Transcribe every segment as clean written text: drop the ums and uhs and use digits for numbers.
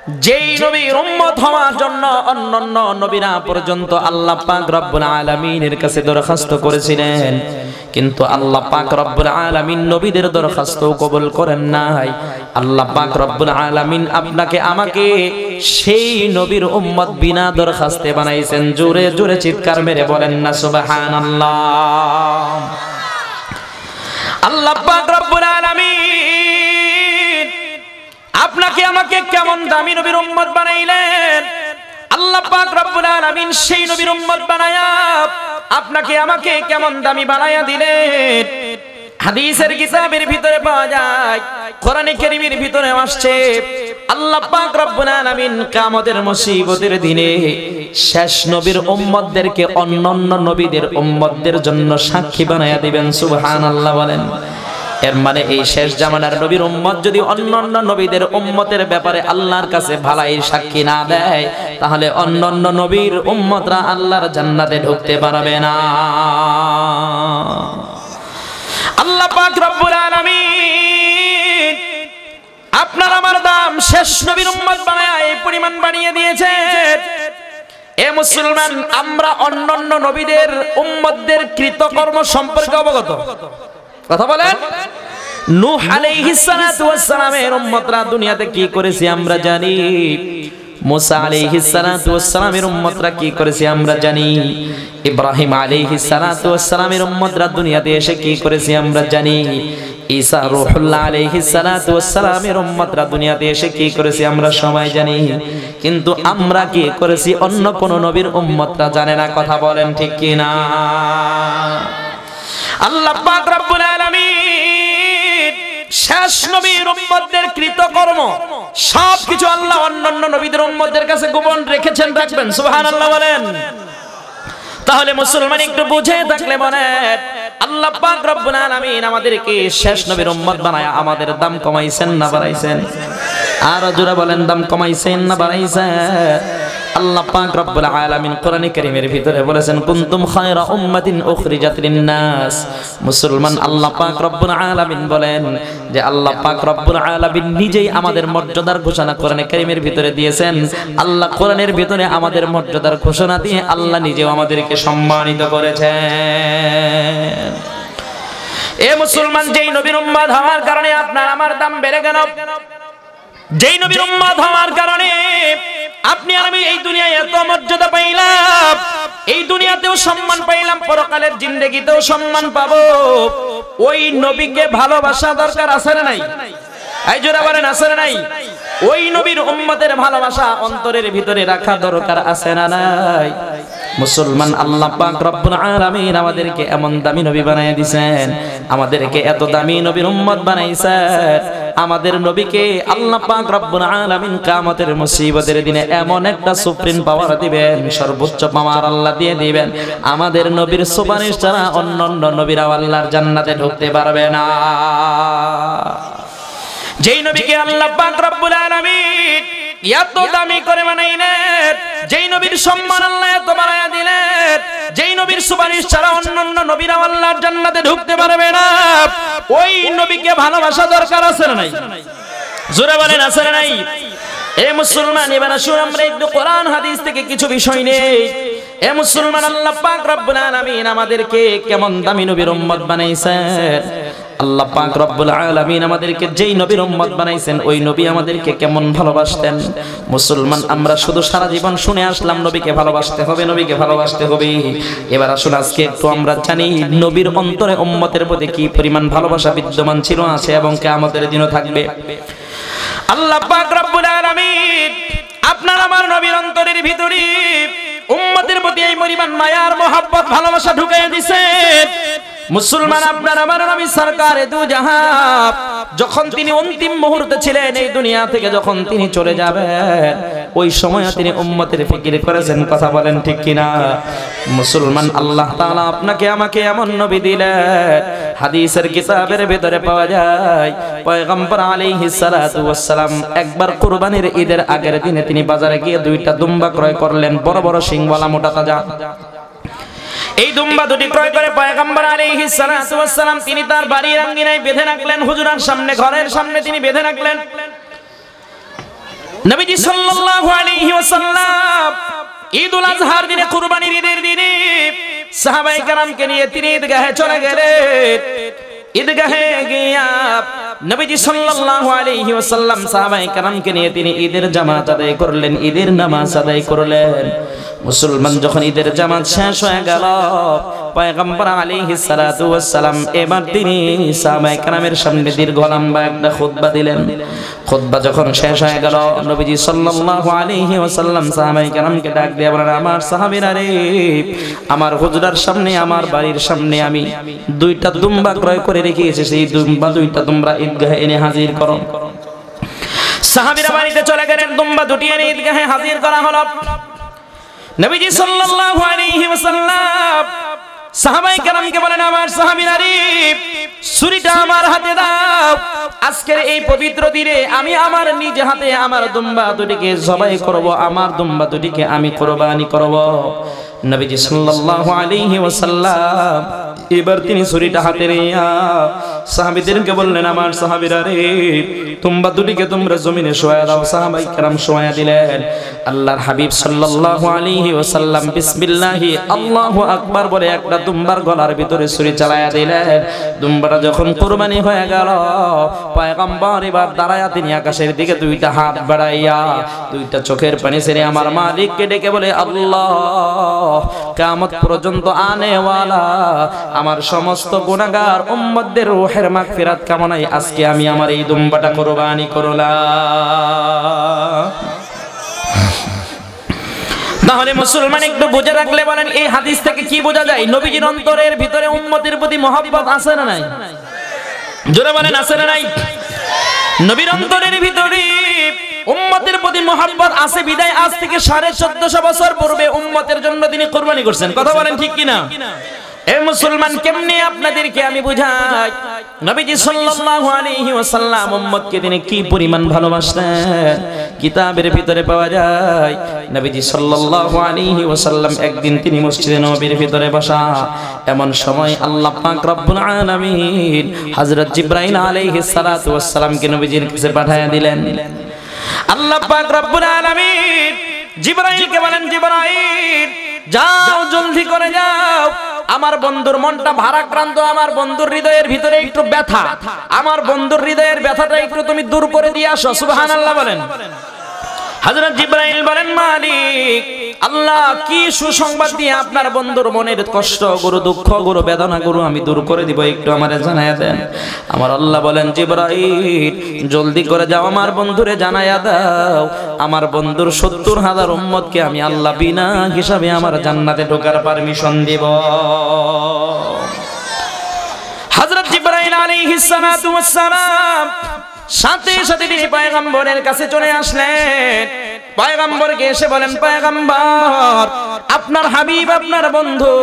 যেই নবীর উম্মত হওয়ার জন্য অন্যান্য নবীরা পর্যন্ত আল্লাহ পাক রব্বুল আলামিনের কাছে দরখাস্ত করেছিলেন, কিন্তু আল্লাহ পাক রব্বুল আলামিন নবীদের দরখাস্ত কবুল করেন নাই। আল্লাহ পাক রব্বুল আলামিন আপনাকে আমাকে সেই নবীর উম্মত বিনা দরখাস্তে বানাইছেন। জোরে জোরে চিৎকার মেরে বলেন না সুবহানাল্লাহ। আল্লাহ পাক রব্বুল আলামিন আপনাকে আমাকে কেমন দামি নবীর উম্মত বানাইলেন। আল্লাহ পাক রব্বুল আলামিন সেই নবীর উম্মত বানায়া আপনাকে আমাকে কেমন দামি বানায়া দিলেন। হাদিসের কিতাবের ভিতরে পাওয়া যায়, কোরআনে কারীমের ভিতরে আসছে, আল্লাহ পাক রব্বুল আলামিন কিয়ামতের মুসিবতের দিনে শেষ নবীর উম্মতদেরকে অন্যান্য নবীদের উম্মতদের জন্য সাক্ষী বানায়া দিবেন। সুবহানাল্লাহ বলেন। এর মানে এই শেষ জামানার নবীর উম্মত যদি অন্যান্য নবীদের উম্মতের ব্যাপারে আল্লাহর কাছে ভালাই সাক্ষী না দেয়, তাহলে অন্যান্য নবীর উম্মতরা আল্লাহর জান্নাতে ঢুকতে পারবে না। আল্লাহ পাক রব্বুল আলামিন আপনার আমার দাম শেষ নবীর উম্মত বানায় এই পরিমাণ বানিয়ে দিয়েছে। এ মুসলমান, আমরা অন্যান্য নবীদের উম্মতদের কৃতকর্ম সম্পর্কে অবগত? কথা বলেন। নূহ আলাইহিস সালাতু ওয়াস সালামের উম্মতরা দুনিয়াতে কি করেছে আমরা জানি। মুসা আলাইহিস সালাতু ওয়াস সালামের উম্মতরা কি করেছে আমরা জানি। ইব্রাহিম আলাইহিস সালাতু ওয়াস সালামের উম্মতরা দুনিয়াতে এসে কি করেছে আমরা জানি। ঈসা রূহুল্লাহ আলাইহিস সালাতু ওয়াস সালামের উম্মতরা দুনিয়াতে এসে কি করেছে আমরা সবাই জানি। কিন্তু আমরা কি করেছি অন্য কোন নবীর উম্মতরা জানে না। কথা বলেন ঠিক কি না? আল্লাহ পাক রব্বুল আলামিন শেষ নবীর উম্মতদের কৃতকর্ম সবকিছু আল্লাহ অন্যান্য নবীদের উম্মতদের কাছে গোপন রেখেছেন, রাখবেন। সুবহানাল্লাহ বলেন। তাহলে মুসলমান একটু বুঝে থাকলে বলেন, আল্লাহ পাক রব্বুল আলামিন আমাদেরকে শেষ নবীর উম্মত বানায়া আমাদের দাম কমাইছেন না বাড়াইছেন? আর জোরে বলেন, দাম কমাইছেন না বাড়াইছেন? আল্লাহ পাক রব্বুল আলামিন কোরআনে কারীমের ভিতরে বলেছেন, কুনতুম খায়রা উম্মাতিন উখরিজাত লিন-নাস। মুসলমান, আল্লাহ পাক রব্বুল আলামিন বলেন যে আল্লাহ পাক রব্বুল আলামিন নিজেই আমাদের মর্যাদার ঘোষণা কোরআনে কারীমের ভিতরে দিয়েছেন। আল্লাহ কোরআনের ভিতরে আমাদের মর্যাদার ঘোষণা দিয়ে আল্লাহ নিজেও আমাদেরকে সম্মানিত করেছেন। এ মুসলমান, যেই নবীর উম্মত হওয়ার কারণে আপনার আমার দাম বেড়ে গেল, যেই নবীর উম্মত হওয়ার কারণে আপনি আর আমি এই দুনিয়ায় এত মর্যাদা পাইলাম, এই দুনিয়াতেও সম্মান পাইলাম, পরকালের জিন্দেগিতেও সম্মান পাবো, ওই নবীকে ভালোবাসা দরকার আছে না নাই? এই জোরে বলেন, আছে না নাই? ওই নবীর উম্মতের ভালোবাসা অন্তরের ভিতরে রাখা দরকার আছে না নাই? মুসলমান, আল্লাহ পাক রব্বুল আলামিন আমাদেরকে এমন দামি নবী বানায় দিয়েছেন, আমাদেরকে এত দামি নবীর উম্মত বানাইছেন। আমাদের নবীকে আল্লাহ পাক রব্বুল আলামিন কিয়ামতের মুসিবতের দিনে এমন একটা সুপ্রিম পাওয়ার দিবেন, সর্বোচ্চ পাওয়ার আল্লাহ দিয়ে দিবেন। আমাদের নবীর সুপারিশ ছাড়া অন্যান্য নবীরা আল্লাহর জান্নাতে ঢুকতে পারবে না। যেই নবীকে আল্লাহ পাক রব্বুল আলামিন এত দামি করে বানাইলেন, যেই নবীর সম্মান আল্লাহ এত বাড়ায়া দিলেন, যেই নবীর সুপারিশ ছাড়া অন্যান্য নবীরা আল্লাহর জান্নাতে ঢুকতে পারবে না, ওই নবীকে ভালোবাসা দরকার আছে না নাই? জোরে বলেন, আছে না নাই? এ মুসলমান, এবার আসুন আমরা একটু কোরআন হাদিস থেকে কিছু বিষয় নেই। এ মুসলমান, আল্লাহ পাক রব্বুল আলামিন আমাদেরকে কেমন দামি নবীর উম্মত বানাইছেন। আল্লাহ পাক রব্বুল আলামিন আমাদেরকে যেই নবীর উম্মত বানাইছেন, ওই নবী আমাদেরকে কেমন ভালোবাসতেন। মুসলমান, আমরা শুধু সারা জীবন শুনে আসলাম নবীকে ভালোবাসতে হবে, নবীকে ভালোবাসতে হবে। এবার আসুন আজকে একটু আমরা জানি নবীর অন্তরে উম্মতের প্রতি কি পরিমাণ ভালোবাসা বিদ্যমান ছিল, আছে এবং কিয়ামতের দিনও থাকবে। আল্লাহ পাক রব্বুল আলামিন আপনার আমার নবীর অন্তরের ভিতরে উম্মতের প্রতি এই পরিমাণ মায়ার মহব্বত ভালোবাসা ঢুকাইয়া দিয়েছেন। মুসলমান, আপনার আমার নবী সরকারে দু জাহান যখন তিনি অন্তিম মুহূর্তে ছিলেন এই দুনিয়া থেকে, যখন তিনি চলে যাবেন, ওই সময় তিনি উম্মতের ফিকির করেছেন। কথা বলেন ঠিক কিনা? মুসলমান, আল্লাহ তাআলা আপনাকে আমাকে এমন নবী দিলেন, হাদিসের কিতাবের ভিতরে পাওয়া যায় পয়গম্বর আলাইহিস সালাতু ওয়াস সালাম একবার কুরবানির ঈদের আগের দিনে তিনি বাজারে গিয়ে দুইটা দুম্বা ক্রয় করলেন, বড় বড় শিংওয়ালা মোটা তাজা। এই দুম্বা দুটি ক্রয় করে পয়গম্বর আলাইহিস সালাতু ওয়াস সালাম তিনি তার বাড়ির আঙ্গিনায় বেঁধে রাখলেন, হুজুরার সামনে, ঘরের সামনে তিনি বেঁধে রাখলেন। নবীজি সাল্লাল্লাহু আলাইহি ওয়াসাল্লাম ঈদুল আজহার দিনে, কুরবানির ঈদের দিনে সাহাবায়ে কেরামকে নিয়ে তিনি ঈদগাহে চলে গেলেন। ঈদগাহে গিয়া নবীজি সাল্লাল্লাহু আলাইহি ওয়াসাল্লাম সাহাবায়ে কেরামকে নিয়ে তিনি ঈদের জামাত আদায় করলেন, ঈদের নামাজ আদায় করলেন। মুসলমান যখন ঈদের জামাত শেষ হয়ে গেল, পয়গম্বর আলাইহিস সালাতু ওয়াস সালাম এবার তিনি সাহাবায়ে কেরামের সামনে দীর্ঘ লম্বা একটা খুতবা দিলেন। খুতবা যখন শেষ হয়ে গেল, নবীজি সাল্লাল্লাহু আলাইহি ওয়াসাল্লাম সাহাবায়ে কেরামকে ডাক দিয়ে বলেন, আমার সাহাবীরা রে, আমার হুজরার সামনে, আমার বাড়ির সামনে আমি দুইটা দুম্বা ক্রয় করে রেখেছি, সেই দুম্বা দুইটা তোমরা ঈদগাহে এনে হাজির করো। সাহাবীরা বাড়িতে চলে গেলেন, দুম্বা দুটি এনে ঈদগাহে হাজির করা হলো। নবীজি সাল্লাল্লাহু আলাইহি ওয়াসাল্লাম সাহাবায়ে কেরামকে বলেন, আমার সাহাবীরা রে, ছুরিটা আমার হাতে দাও। আজকের এই পবিত্র দিনে আমি আমার নিজ হাতে আমার দুম্বা দুটিকে জবাই করব, আমার দুম্বা দুটিকে আমি কুরবানি করব। নবীজি সাল্লাল্লাহু আলাইহি ওয়াসাল্লাম এবার তিনি ছুরিটা হাতে নিয়ে সাহাবীদেরকে বললেন, আমার সাহাবীরা রে, দুম্বা দুটিকে তোমরা জমিনে শোয়া দাও। সাহাবায়ে কেরাম শোয়া দিলেন। আল্লাহর হাবিব সাল্লাল্লাহু আলাইহি ওয়াসাল্লাম বিসমিল্লাহি আল্লাহু আকবার বলে একটা দুম্বার গলার ভিতরে ছুরি চালায়া দিলেন। দুম্বাটা যখন কুরবানি হয়ে গেল, পয়গম্বর এবার দাঁড়ায়া তিনি আকাশের দিকে দুইটা হাত বাড়াইয়া দুইটা চোখের পানি ছেড়ে আমার মালিককে ডেকে বলে, আল্লাহ, কিয়ামত পর্যন্ত আনেওয়ালা আমার সমস্ত গুনাহগার উম্মতদের রূহের মাগফিরাত কামনায় আজকে আমি আমার এই দুম্বাটা কুরবানি করলাম। তাহলে মুসলমান একটু বুঝে রাখলে বলেন, এই হাদিস থেকে কি বোঝা যায়? নবীজির অন্তরের ভিতরে উম্মতের প্রতি মহব্বত আছে না নাই? জোরে বলেন, আছে না নাই? নবীর অন্তরের ভিতরে উম্মতের প্রতি মহব্বত আছে বিদায় আজ থেকে 1450 বছর পূর্বে উম্মতের জন্য তিনি কুরবানি করছেন। কথা বলেন ঠিক কিনা? এ মুসলমান, কেমনে আপনাদেরকে আমি বুঝাই, নবীজি সাল্লাল্লাহু আলাইহি ওয়াসাল্লাম উম্মতকে তিনি কি পরিমাণ ভালোবাসতেন কিতাবের ভিতরে পাওয়া যায়। নবীজি সাল্লাল্লাহু আলাইহি ওয়াসাল্লাম একদিন তিনি মসজিদে নববীর ভিতরে বসা, এমন সময় আল্লাহ পাক রব্বুল আলামিন হযরত জিবরাইল আলাইহিস সালাতু ওয়াস সালামকে নবীজির কাছে পাঠিয়ে দিলেন। আল্লাহ পাক রব্বুল আলামিন জিবরাইলকে বলেন, জিবরাইল যাও, জলদি করে যাও, আমার বন্ধুর মনটা ভারাক্রান্ত, আমার বন্ধুর হৃদয়ের ভিতরে একটু ব্যথা, আমার বন্ধুর হৃদয়ের ব্যথাটা একটু তুমি দূর করে দিয়ে আসো। সুবহানাল্লাহ বলেন। হযরত জিবরাইল বলেন, মালিক আল্লাহ, কি সুসংবাদ দিয়ে আপনার বন্ধুর মনের কষ্ট গুরু, দুঃখ গুরু, বেদনা গুরু আমি দূর করে দিব, একটু আমারে জানায়া দেন। আমার আল্লাহ বলেন, জিবরাইল জলদি করে যাও, আমার বন্ধুরে জানায়া দাও, আমার বন্ধুর 70,000 উম্মতকে আমি আল্লাহ বিনা হিসাবে আমার জান্নাতে ঢোকার পারমিশন দিব। হযরত জিবরাইল আলাইহিস সালাতু ওয়াস সালাম সাথে সাথে তিনি পয়গম্বরের কাছে চলে আসলেন। পয়গম্বরকে এসে বলেন, পয়গম্বর, আপনার হাবিব, আপনার বন্ধু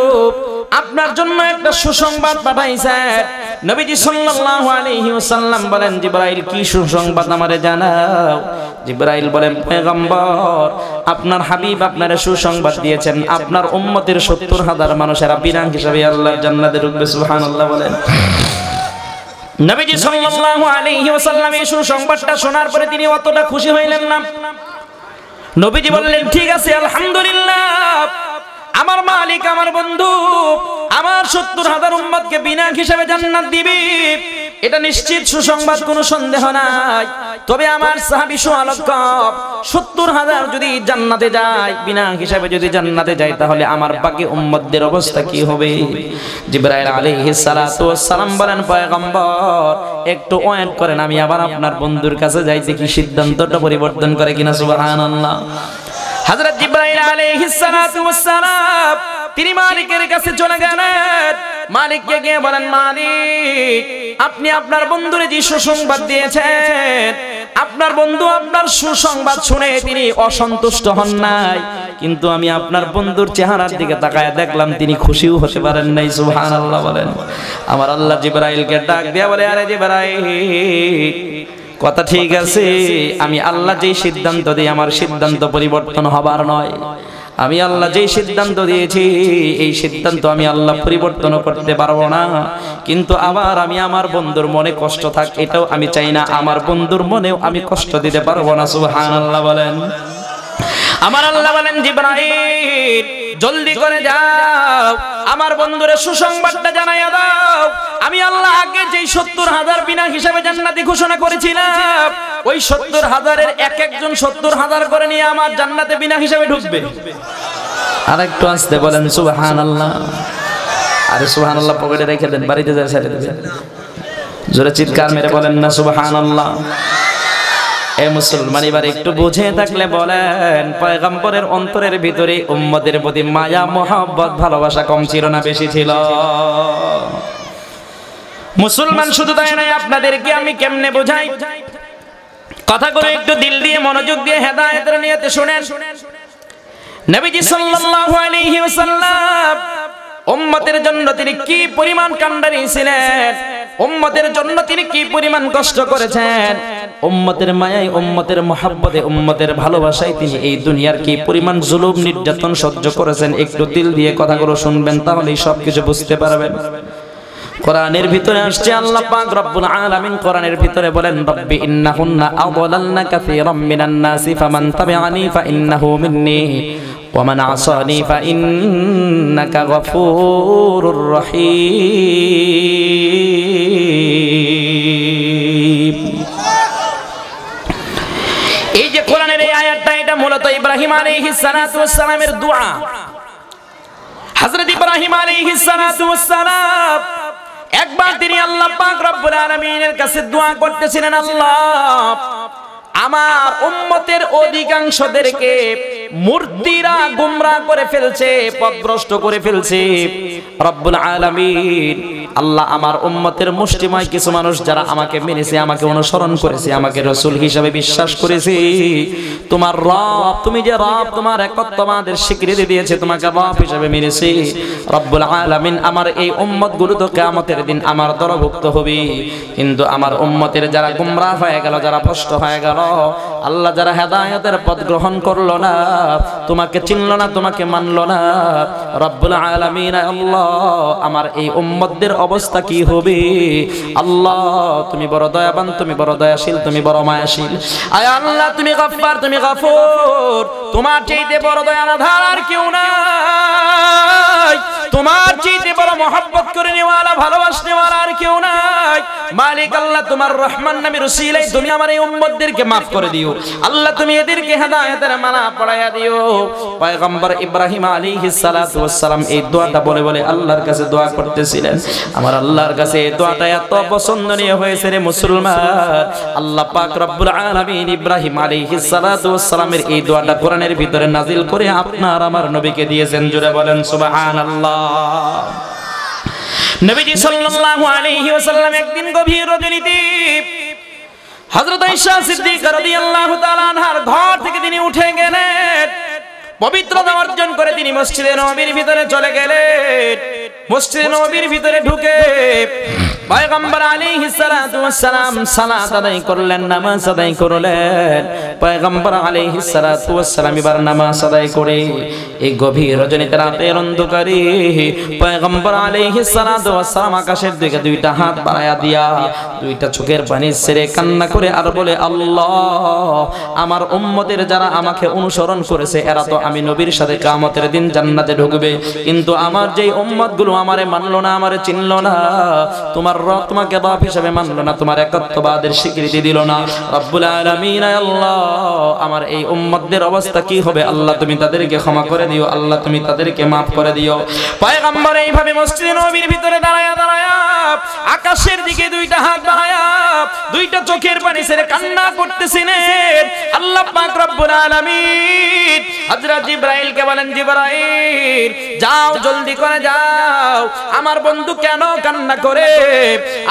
আপনার জন্য একটা সুসংবাদ পাঠাইছেন। নবীজি সাল্লাল্লাহু আলাইহি ওয়াসাল্লাম বলেন, জিবরাইল কি সুসংবাদ আমারে জানাও। জিবরাইল বলেন, পয়গম্বর, আপনার হাবিব আপনারে সুসংবাদ দিয়েছেন, আপনার উম্মতের 70,000 মানুষেরা বিনা হিসাবে আল্লাহর জান্নাতে ঢুকবে। সুবহানাল্লাহ বলেন। নবীজি সাল্লাল্লাহু আলাইহি ওয়াসাল্লাম এই সুসংবাদটা শোনার পরে তিনি অতটা খুশি হইলেন না। নবীজি বললেন, ঠিক আছে, আলহামদুলিল্লাহ, আমার মালিক, আমার বন্ধু আমার 70,000 উম্মতকে বিনা হিসাবে জান্নাত দিবে, এটা নিশ্চিত সুসংবাদ, কোনো সন্দেহ নাই। তবে আমার সাহাবী সুআলক 70,000 যদি জান্নাতে যায়, বিনা হিসাবে যদি জান্নাতে যায়, তাহলে আমার বাকি উম্মতদের অবস্থা কি হবে? জিবরাইল আলাইহিস সালাতু ওয়াস সালাম বলেন, পয়গম্বর একটু ওয়েট করেন, আমি আবার আপনার বন্ধুর কাছে যাই, দেখি সিদ্ধান্তটা পরিবর্তন করে কিনা। সুবহানাল্লাহ। হযরত জিবরাইল আলাইহিস সালাতু ওয়াস সালাম তিনি মালিকের কাছে চলে গেলেন। মালিককে গিয়ে বলেন, মালিক, আপনি আপনার বন্ধুরে যে সুসংবাদ দিয়েছেন, আপনার বন্ধু আপনার সুসংবাদ শুনে তিনি অসন্তুষ্ট হন নাই, কিন্তু আমি আপনার বন্ধুর চেহারার দিকে তাকায় দেখলাম তিনি খুশিও হতে পারেন নাই। সুবহানাল্লাহ বলেন। আমার আল্লাহ জিবরাইলকে ডাক দিয়া বলে, আরে জিবরাইল, কথা ঠিক আছে, আমি আল্লাহ যেই সিদ্ধান্ত দিই আমার সিদ্ধান্ত পরিবর্তন হবার নয়। আমি আল্লাহ যেই সিদ্ধান্ত দিয়েছি এই সিদ্ধান্ত আমি আল্লাহ পরিবর্তন করতে পারবো না, কিন্তু আবার আমি আমার বন্ধুর মনে কষ্ট থাক এটাও আমি চাই না, আমার বন্ধুর মনেও আমি কষ্ট দিতে পারবো না। সুবহানাল্লাহ বলেন। আমার আল্লাহ বলেন জিবরাইল জলদি করে যাও, আমার বন্ধুরে সুসংবাদটা জানাইয়া দাও। আমি আল্লাহ আগে যেই 70,000 বিনা হিসাবে জান্নাতি ঘোষণা করেছিলাম, ওই 70,000-এর এক একজন 70,000 করে নিয়ে আমার জান্নাতে বিনা হিসাবে ঢুকবে। আর একটু আসতে বলেন সুবহানাল্লাহ। আরে সুবহানাল্লাহ পকেটে রেখে দেন, বাড়িতে যা ছেড়ে দেন। জোরে চিৎকার মেরে বলেন না সুবহানাল্লাহ। এ মুসলমান এবার একটু বুঝে থাকলে বলেন, পয়গম্বরের অন্তরের ভিতরে উম্মতের প্রতি মায়া মোহাব্বত ভালোবাসা কম ছিল না বেশি ছিল? মুসলমান শুধু তাই নয়, আপনাদেরকে আমি কেমনে বোঝাই কথাগুলো একটু দিল দিয়ে মনোযোগ দিয়ে হেদায়েতের নিয়তে শুনেন। নবীজি সাল্লাল্লাহু আলাইহি ওয়াসাল্লাম উম্মতের জন্য তিনি কি পরিমাণ কান্ডারি ছিলেন, উম্মতের জন্য তিনি কি পরিমাণ কষ্ট করেছেন, উম্মতের মায়ায়, উম্মতের মহব্বতে, উম্মতের ভালোবাসায় তিনি এই দুনিয়ার কি পরিমাণ জুলুম নির্যাতন সহ্য করেছেন, একটু দিল দিয়ে কথাগুলো শুনবেন, তাহলেই সবকিছু বুঝতে পারবেন। কোরআনের ভিতরে আসছে আল্লাহ পাক রব্বুল আলামিন কোরআনের ভিতরে বলেন, রব্বি ইন্নাহুন্না আযালালনা কাসীরাম মিনান নাসি ফামান তাবিআনি ফাইন্নাহু মিন্নী ওয়া মান আসানি ফাইন্নাকা গফুরুর রহিম। এই যে কোরআনের এই আয়াতটা, এটা মূলত ইব্রাহিম আলাইহিস সালাতু ওয়াস সালামের দোয়া। হযরত ইব্রাহিম আলাইহিস সালাতু ওয়াস সালাম একবার তিনি আল্লাহ পাক রব্বুল আলামিনের কাছে দোয়া করতেছিলেন, আল্লাহ আমার উম্মতের অধিকাংশদেরকে মূর্তিরা গোমরাহ করে ফেলছে, পথভ্রষ্ট করে ফেলছে। রব্বুল আলামিন আল্লাহ আমার উম্মতের মুষ্টিময় কিছু মানুষ যারা আমাকে মেনেছে, আমাকে অনুসরণ করেছে, আমাকে রাসূল হিসেবে বিশ্বাস করেছে, তোমার রব, তুমি যে রব, তোমার একত্ববাদের স্বীকৃতি দিয়েছে, তোমাকে রব হিসেবে মেনেছে। রব্বুল আলামিন আমার এই উম্মতগুলো তো কিয়ামতের দিন আমার দলভুক্ত হবে, কিন্তু আমার উম্মতের যারা গোমরাহ হয়ে গেল, যারা ভ্রষ্ট হয়ে গেল, আল্লাহ যারা হেদায়েতের পথ গ্রহণ করলো না, তোমাকে চিনলো না, তোমাকে মানলো না, রব্বুল আলামিন আল্লাহ আমার এই উম্মতদের অবস্থা কি হবে? আল্লাহ তুমি বড় দয়াবান, তুমি বড় দয়াশীল, তুমি বড় মায়াশীল। আয় আল্লাহ তুমি গফফার, তুমি গফুর, তোমার চাইতে বড় দয়ার আধার আর কেউ নাই, তোমার চাইতে বড় মহব্বত করে নেওয়ালা, ভালোবাসনেওয়ালা আর কেউ নাই। মালিক আল্লাহ তোমার রহমান নামের উসিলায় তুমি আমার এই উম্মতদেরকে মাফ করে দিও। আল্লাহ তুমি এদেরকে হেদায়েতের মানা পড়ায়া দিও। পয়গম্বর ইব্রাহিম আলাইহিস সালাতু ওয়াস সালাম এই দোয়াটা বলে বলে আল্লাহর কাছে দোয়া করতেছিলেন। আমার আল্লাহর কাছে এই দোয়াটা এত পছন্দনীয় হয়েছে রে মুসলমান, আল্লাহ পাক রব্বুল আলামিন ইব্রাহিম আলাইহিস সালাতু ওয়াস সালামের এই দোয়াটা কোরআনের ভিতরে নাজিল করে আপনার আমার নবীকে দিয়েছেন। জোরে বলেন সুবহানাল্লাহ। নবীজি সাল্লাল্লাহু আলাইহি ওয়াসাল্লাম একদিন গভীর রজনীতে হযরত আয়েশা সিদ্দিকা রাদিয়াল্লাহু তাআলা আনহার ঘর থেকে তিনি উঠে গেলেন, পবিত্রতা অর্জন করে তিনি মসজিদে নববীর ভিতরে চলে গেলেন। মসজিদে নববীর ভিতরে ঢুকে পয়গম্বর আলাইহিস সালাতু ওয়াস সালাম সালাত আদায় করলেন, নামাজ আদায় করলেন। পয়গম্বর আলাইহিস সালাতু ওয়াস সালাম এবার নামাজ আদায় করে এই গভীর রজনীতে রাতের অন্ধকারে পয়গম্বর আলাইহিস সালাতু ওয়াস সালাম আকাশের দিকে দুইটা হাত বাড়ায়া দিয়া দুইটা চোখের পানি ছেড়ে কান্না করে আর বলে, আল্লাহ আমার উম্মতের যারা আমাকে অনুসরণ করেছে এরা তো আমি নবীর সাথে কিয়ামতের দিন জান্নাতে ঢুকবে, কিন্তু আমার যেই উম্মতগুলো আমারে মানলো না, আমারে চিনলো না, তোমার রব তোমাকে বাপ হিসেবে মানলো না, তোমার একত্ববাদের স্বীকৃতি দিল না, রব্বুল আলামিন আল্লাহ আমার এই উম্মতদের অবস্থা কি হবে? আল্লাহ তুমি তাদেরকে ক্ষমা করে দিও, আল্লাহ তুমি তাদেরকে মাফ করে দিও। পয়গম্বর এইভাবে মসজিদে নববীর ভিতরে দাঁড়ায়া দাঁড়ায়া আকাশের দিকে দুইটা হাত বাড়ায়া দুইটা চোখের পানি ছেড়ে কান্না করতেছিলেন। আল্লাহ পাক রব্বুল আলামিন হযরত জিবরাইলকে বলেন, জিবরাইল যাও, জলদি করে যাও, আমার বন্ধু কেন কান্না করে,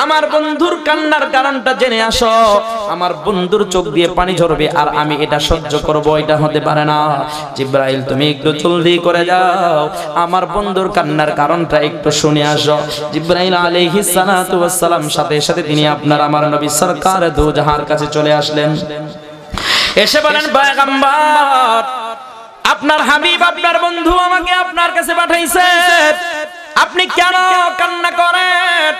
আমার বন্ধুর কান্নার কারণটা জেনে আসো। আমার বন্ধুর চোখ দিয়ে পানি ঝরবে আর আমি এটা সহ্য করব, এটা হতে পারে না। জিবরাইল তুমি একটু জলদি করে যাও, আমার বন্ধুর কান্নার কারণটা একটু শুনে আসো। জিবরাইল আলাইহিস সালাতু ওয়াস সালাম সাথে সাথে তিনি আপনার আমার নবী সরকার দু জাহার কাছে চলে আসলেন। এসে বলেন, পয়গম্বর আপনার হাবিব আপনার বন্ধু আমাকে আপনার কাছে পাঠাইছে, আপনি কেন কান্না করেন?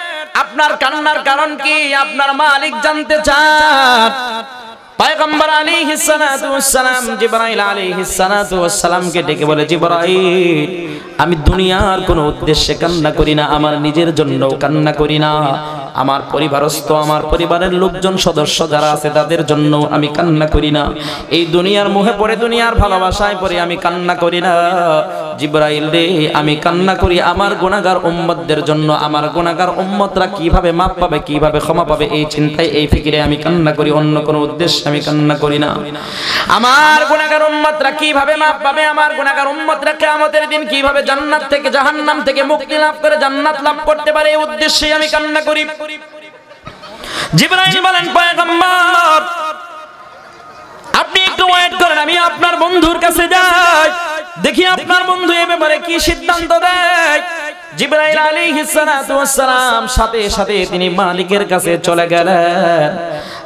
আপনার কান্নার কারণ কি আপনার মালিক জানতে চান। পয়গম্বর আলাইহিস সালাতু ওয়াস সালাম জিবরাইল আলাইহিস সালাতু ওয়াস সালামকে ডেকে বলে, জিবরাইল আমি দুনিয়ার কোনো উদ্দেশ্যে কান্না করি না, আমার নিজের জন্য কান্না করি না, আমার পরিবারস্থ আমার পরিবারের লোকজন সদস্য যারা আছে তাদের জন্য আমি কান্না করি না, এই দুনিয়ার মোহে পড়ে দুনিয়ার ভালোবাসায় পড়ে আমি কান্না করি না। জিবরাইল রে আমি কান্না করি আমার গুনাহগার উম্মতদের জন্য, আমার গুনাহগার উম্মতরা কিভাবে মাপ পাবে, কিভাবে ক্ষমা পাবে, এই চিন্তায় এই ফিকিরে আমি কান্না করি, অন্য কোনো উদ্দেশ্যে আমি কান্না করি না। আমার গুনাহগার উম্মতরা কিভাবে মাপ পাবে, আমার গুনাহগার উম্মতরা কিয়ামতের দিন কিভাবে জান্নাত থেকে জাহান্নাম থেকে মুক্তি লাভ করে জান্নাত লাভ করতে পারে, এই উদ্দেশ্যে আমি কান্না করি। জিবরাইল বলেন, পয়গম্বর আপনি একটু ওয়েট করেন, আমি আপনার বন্ধুর কাছে যাই, দেখি আপনার বন্ধু এ ব্যাপারে কি সিদ্ধান্ত দেয়। জিবরাইল আলাইহিস সালাতু ওয়াস সালাম সাথে সাথে তিনি মালিকের কাছে চলে গেলেন।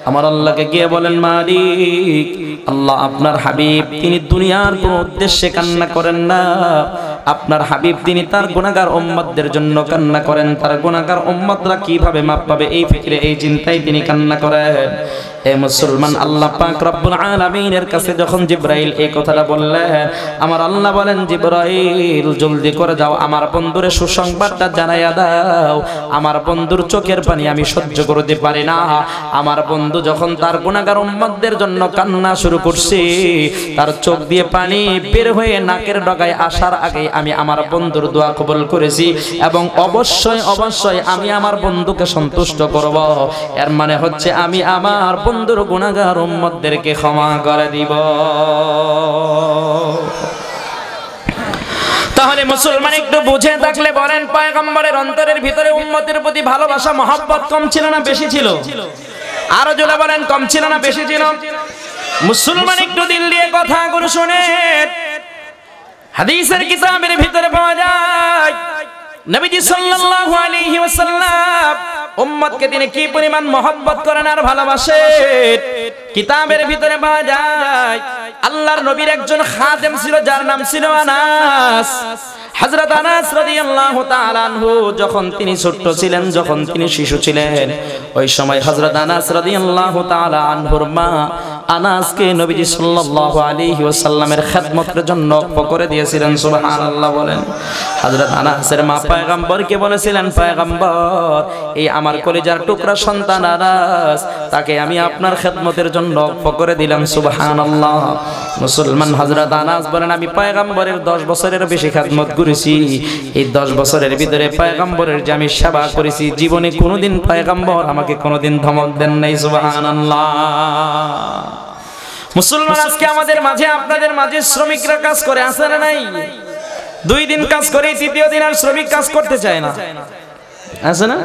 আমার আল্লাহকে গিয়ে বলেন, মালিক আল্লাহ আপনার হাবিব তিনি দুনিয়ার কোনো উদ্দেশ্যে কান্না করেন না, আপনার হাবিব তিনি তার গুনাহগার উম্মতদের জন্য কান্না করেন, তার গুনাহগার উম্মতরা কিভাবে মাপ পাবে এই ফিকিরে এই চিন্তায় তিনি কান্না করেন। এ মুসলমান, আল্লাহ পাক রব্বুল আলামিনের কাছে যখন জিবরাইল এই কথাটা বললেন, আমার আল্লাহ বলেন, জিবরাইল জলদি করে যাও আমার বন্ধুরে সুসংবাদটা জানাইয়া দাও, আমার বন্ধুর চোখের পানি আমি সহ্য করতে পারি না, আমার বন্ধু যখন তার গুনাহগার উম্মতদের জন্য কান্না শুরু করছে, তার চোখ দিয়ে পানি বের হয়ে নাকের ডগায় আসার আগে আমি আমার বন্ধুর দোয়া কবুল করেছি এবং অবশ্যই অবশ্যই আমি আমার বন্ধুকে সন্তুষ্ট করব। এর মানে হচ্ছে আমি আমার বন্ধুর গুনাহগার উম্মতদেরকে ক্ষমা করে দিব। তাহলে মুসলমান একটু বুঝে থাকলে বলেন, পয়গম্বরের অন্তরের ভিতরে উম্মতের প্রতি ভালোবাসা মহব্বত কম ছিল না বেশি ছিল? আরো জোরে বলেন, কম ছিল না বেশি ছিল? মুসলমান একটু দিল দিয়ে কথাগুলো শুনেন। হাদিসের কিতাবের ভিতরে পাওয়া যায় নবীজি সাল্লাল্লাহু আলাইহি ওয়াসাল্লাম উম্মতকে তিনি কি পরিমাণ মহব্বত করেন আর ভালোবাসেন। কিতাবের ভিতরে পাওয়া যায় আল্লাহর নবীর একজন খাদেম ছিল যার নাম ছিল আনাস। হযরত আনাস রাদিয়াল্লাহু তাআলা আনহু যখন তিনি ছোট ছিলেন, যখন তিনি শিশু ছিলেন, ওই সময় হযরত আনাস রাদিয়াল্লাহু তাআলা আনহুর মা আনাসকে নবীজি সাল্লাল্লাহু আলাইহি ওয়াসাল্লামের খেদমতের জন্য করে দিয়েছিলেন। সুবহানাল্লাহ বলেন। হযরত আনাসের মা পয়গম্বরকে বলেছিলেন, পয়গম্বর এই আমার কলিজার টুকরা সন্তান আনাস, তাকে আমি আপনার খেদমতের জন্য করে দিলাম। সুবহানাল্লাহ। মুসলমান, হযরত আনাস বলেন, আমি পয়গম্বরের 10 বছরের বেশি খেদমত করেছি। এই 10 বছরের ভিতরে পয়গম্বরের যে আমি সেবা করেছি, জীবনে কোনোদিন পয়গম্বর আমাকে কোনোদিন ধমক দেন নাই। সুবহানাল্লাহ। মুসলমান, আজকে আমাদের মাঝে আপনাদের মাঝে শ্রমিকরা কাজ করে, আছে না নাই? 2 দিন কাজ করে, তৃতীয় দিন আর শ্রমিক কাজ করতে চায় না, আছে না?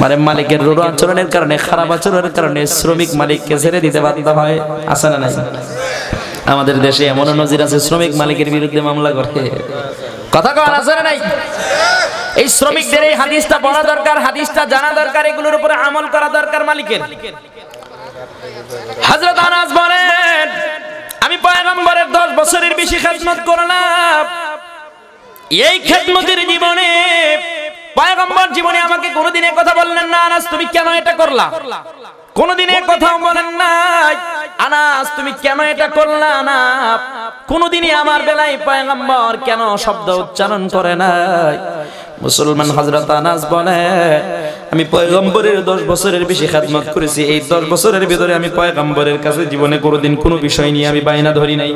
মানে মালিকের রূঢ় আচরণের কারণে, খারাপ আচরণের কারণে শ্রমিক মালিককে ছেড়ে দিতে বাধ্য হয়, আছে না নাই? আমাদের দেশে এমন নজির আছে শ্রমিক মালিকের বিরুদ্ধে মামলা করে, কথা কন, আছে না নাই? এই শ্রমিকদের এই হাদিসটা পড়া দরকার, হাদিসটা জানা দরকার, এগুলোর উপরে আমল করা দরকার মালিকের। হযরত আনাস বলেন, আমি পয়গম্বরের 10 বছরের বেশি খেদমত করলাম। এই খেদমতের জীবনে পয়গম্বর জীবনে আমাকে কোনোদিন এই কথা বললেন না, আনাস তুমি কেন এটা করলা? কোনোদিন এই কথাও বলেন নাই, আনাস তুমি কেন এটা করলা না। কোনোদিনই আমার বেলায় পয়গম্বর কেন শব্দ উচ্চারণ করে নাই। মুসলমান, হযরত আনাস বলে, আমি পয়গম্বরের 10 বছরের বেশি খেদমত করেছি। এই 10 বছরের ভিতরে আমি পয়গম্বরের কাছে জীবনে কোনোদিন কোনো বিষয় নিয়ে আমি বায়না ধরি নাই,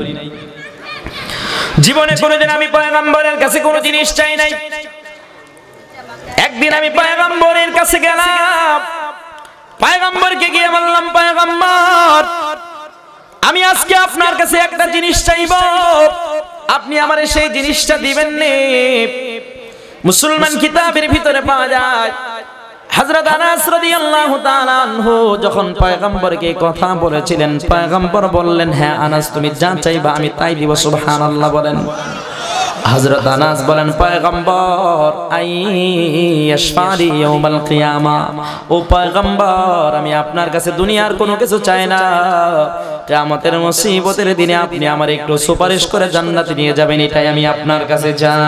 জীবনে কোনোদিন আমি পয়গম্বরের কাছে কোনো জিনিস চাই নাই। একদিন আমি পয়গম্বরের কাছে গেলাম, পয়গম্বরকে গিয়ে বললাম, পয়গম্বর আমি আজকে আপনার কাছে একটা জিনিস চাইব, আপনি আমারে সেই জিনিসটা দিবেন নি? মুসলমান, কিতাবের ভিতরে পাওয়া যায় হযরত আনাস রাদিয়াল্লাহু তাআলা আনহু যখন পয়গম্বরকে কথা বলেছিলেন, পয়গম্বর বললেন, হ্যাঁ আনাস তুমি যা চাইবা আমি তাই দিব। সুবহানাল্লাহ বলেন। হযরত আনাস বলেন পয়গম্বর আইয়াশফারি ইয়াউমাল কিয়ামা, ও পয়গম্বর আমি আপনার কাছে দুনিয়ার কোনো কিছু চাই না, কিয়ামতের মুসিবতের দিনে আপনি আমার একটু সুপারিশ করে জান্নাতে নিয়ে যাবেন, এটাই আমি আপনার কাছে চাই।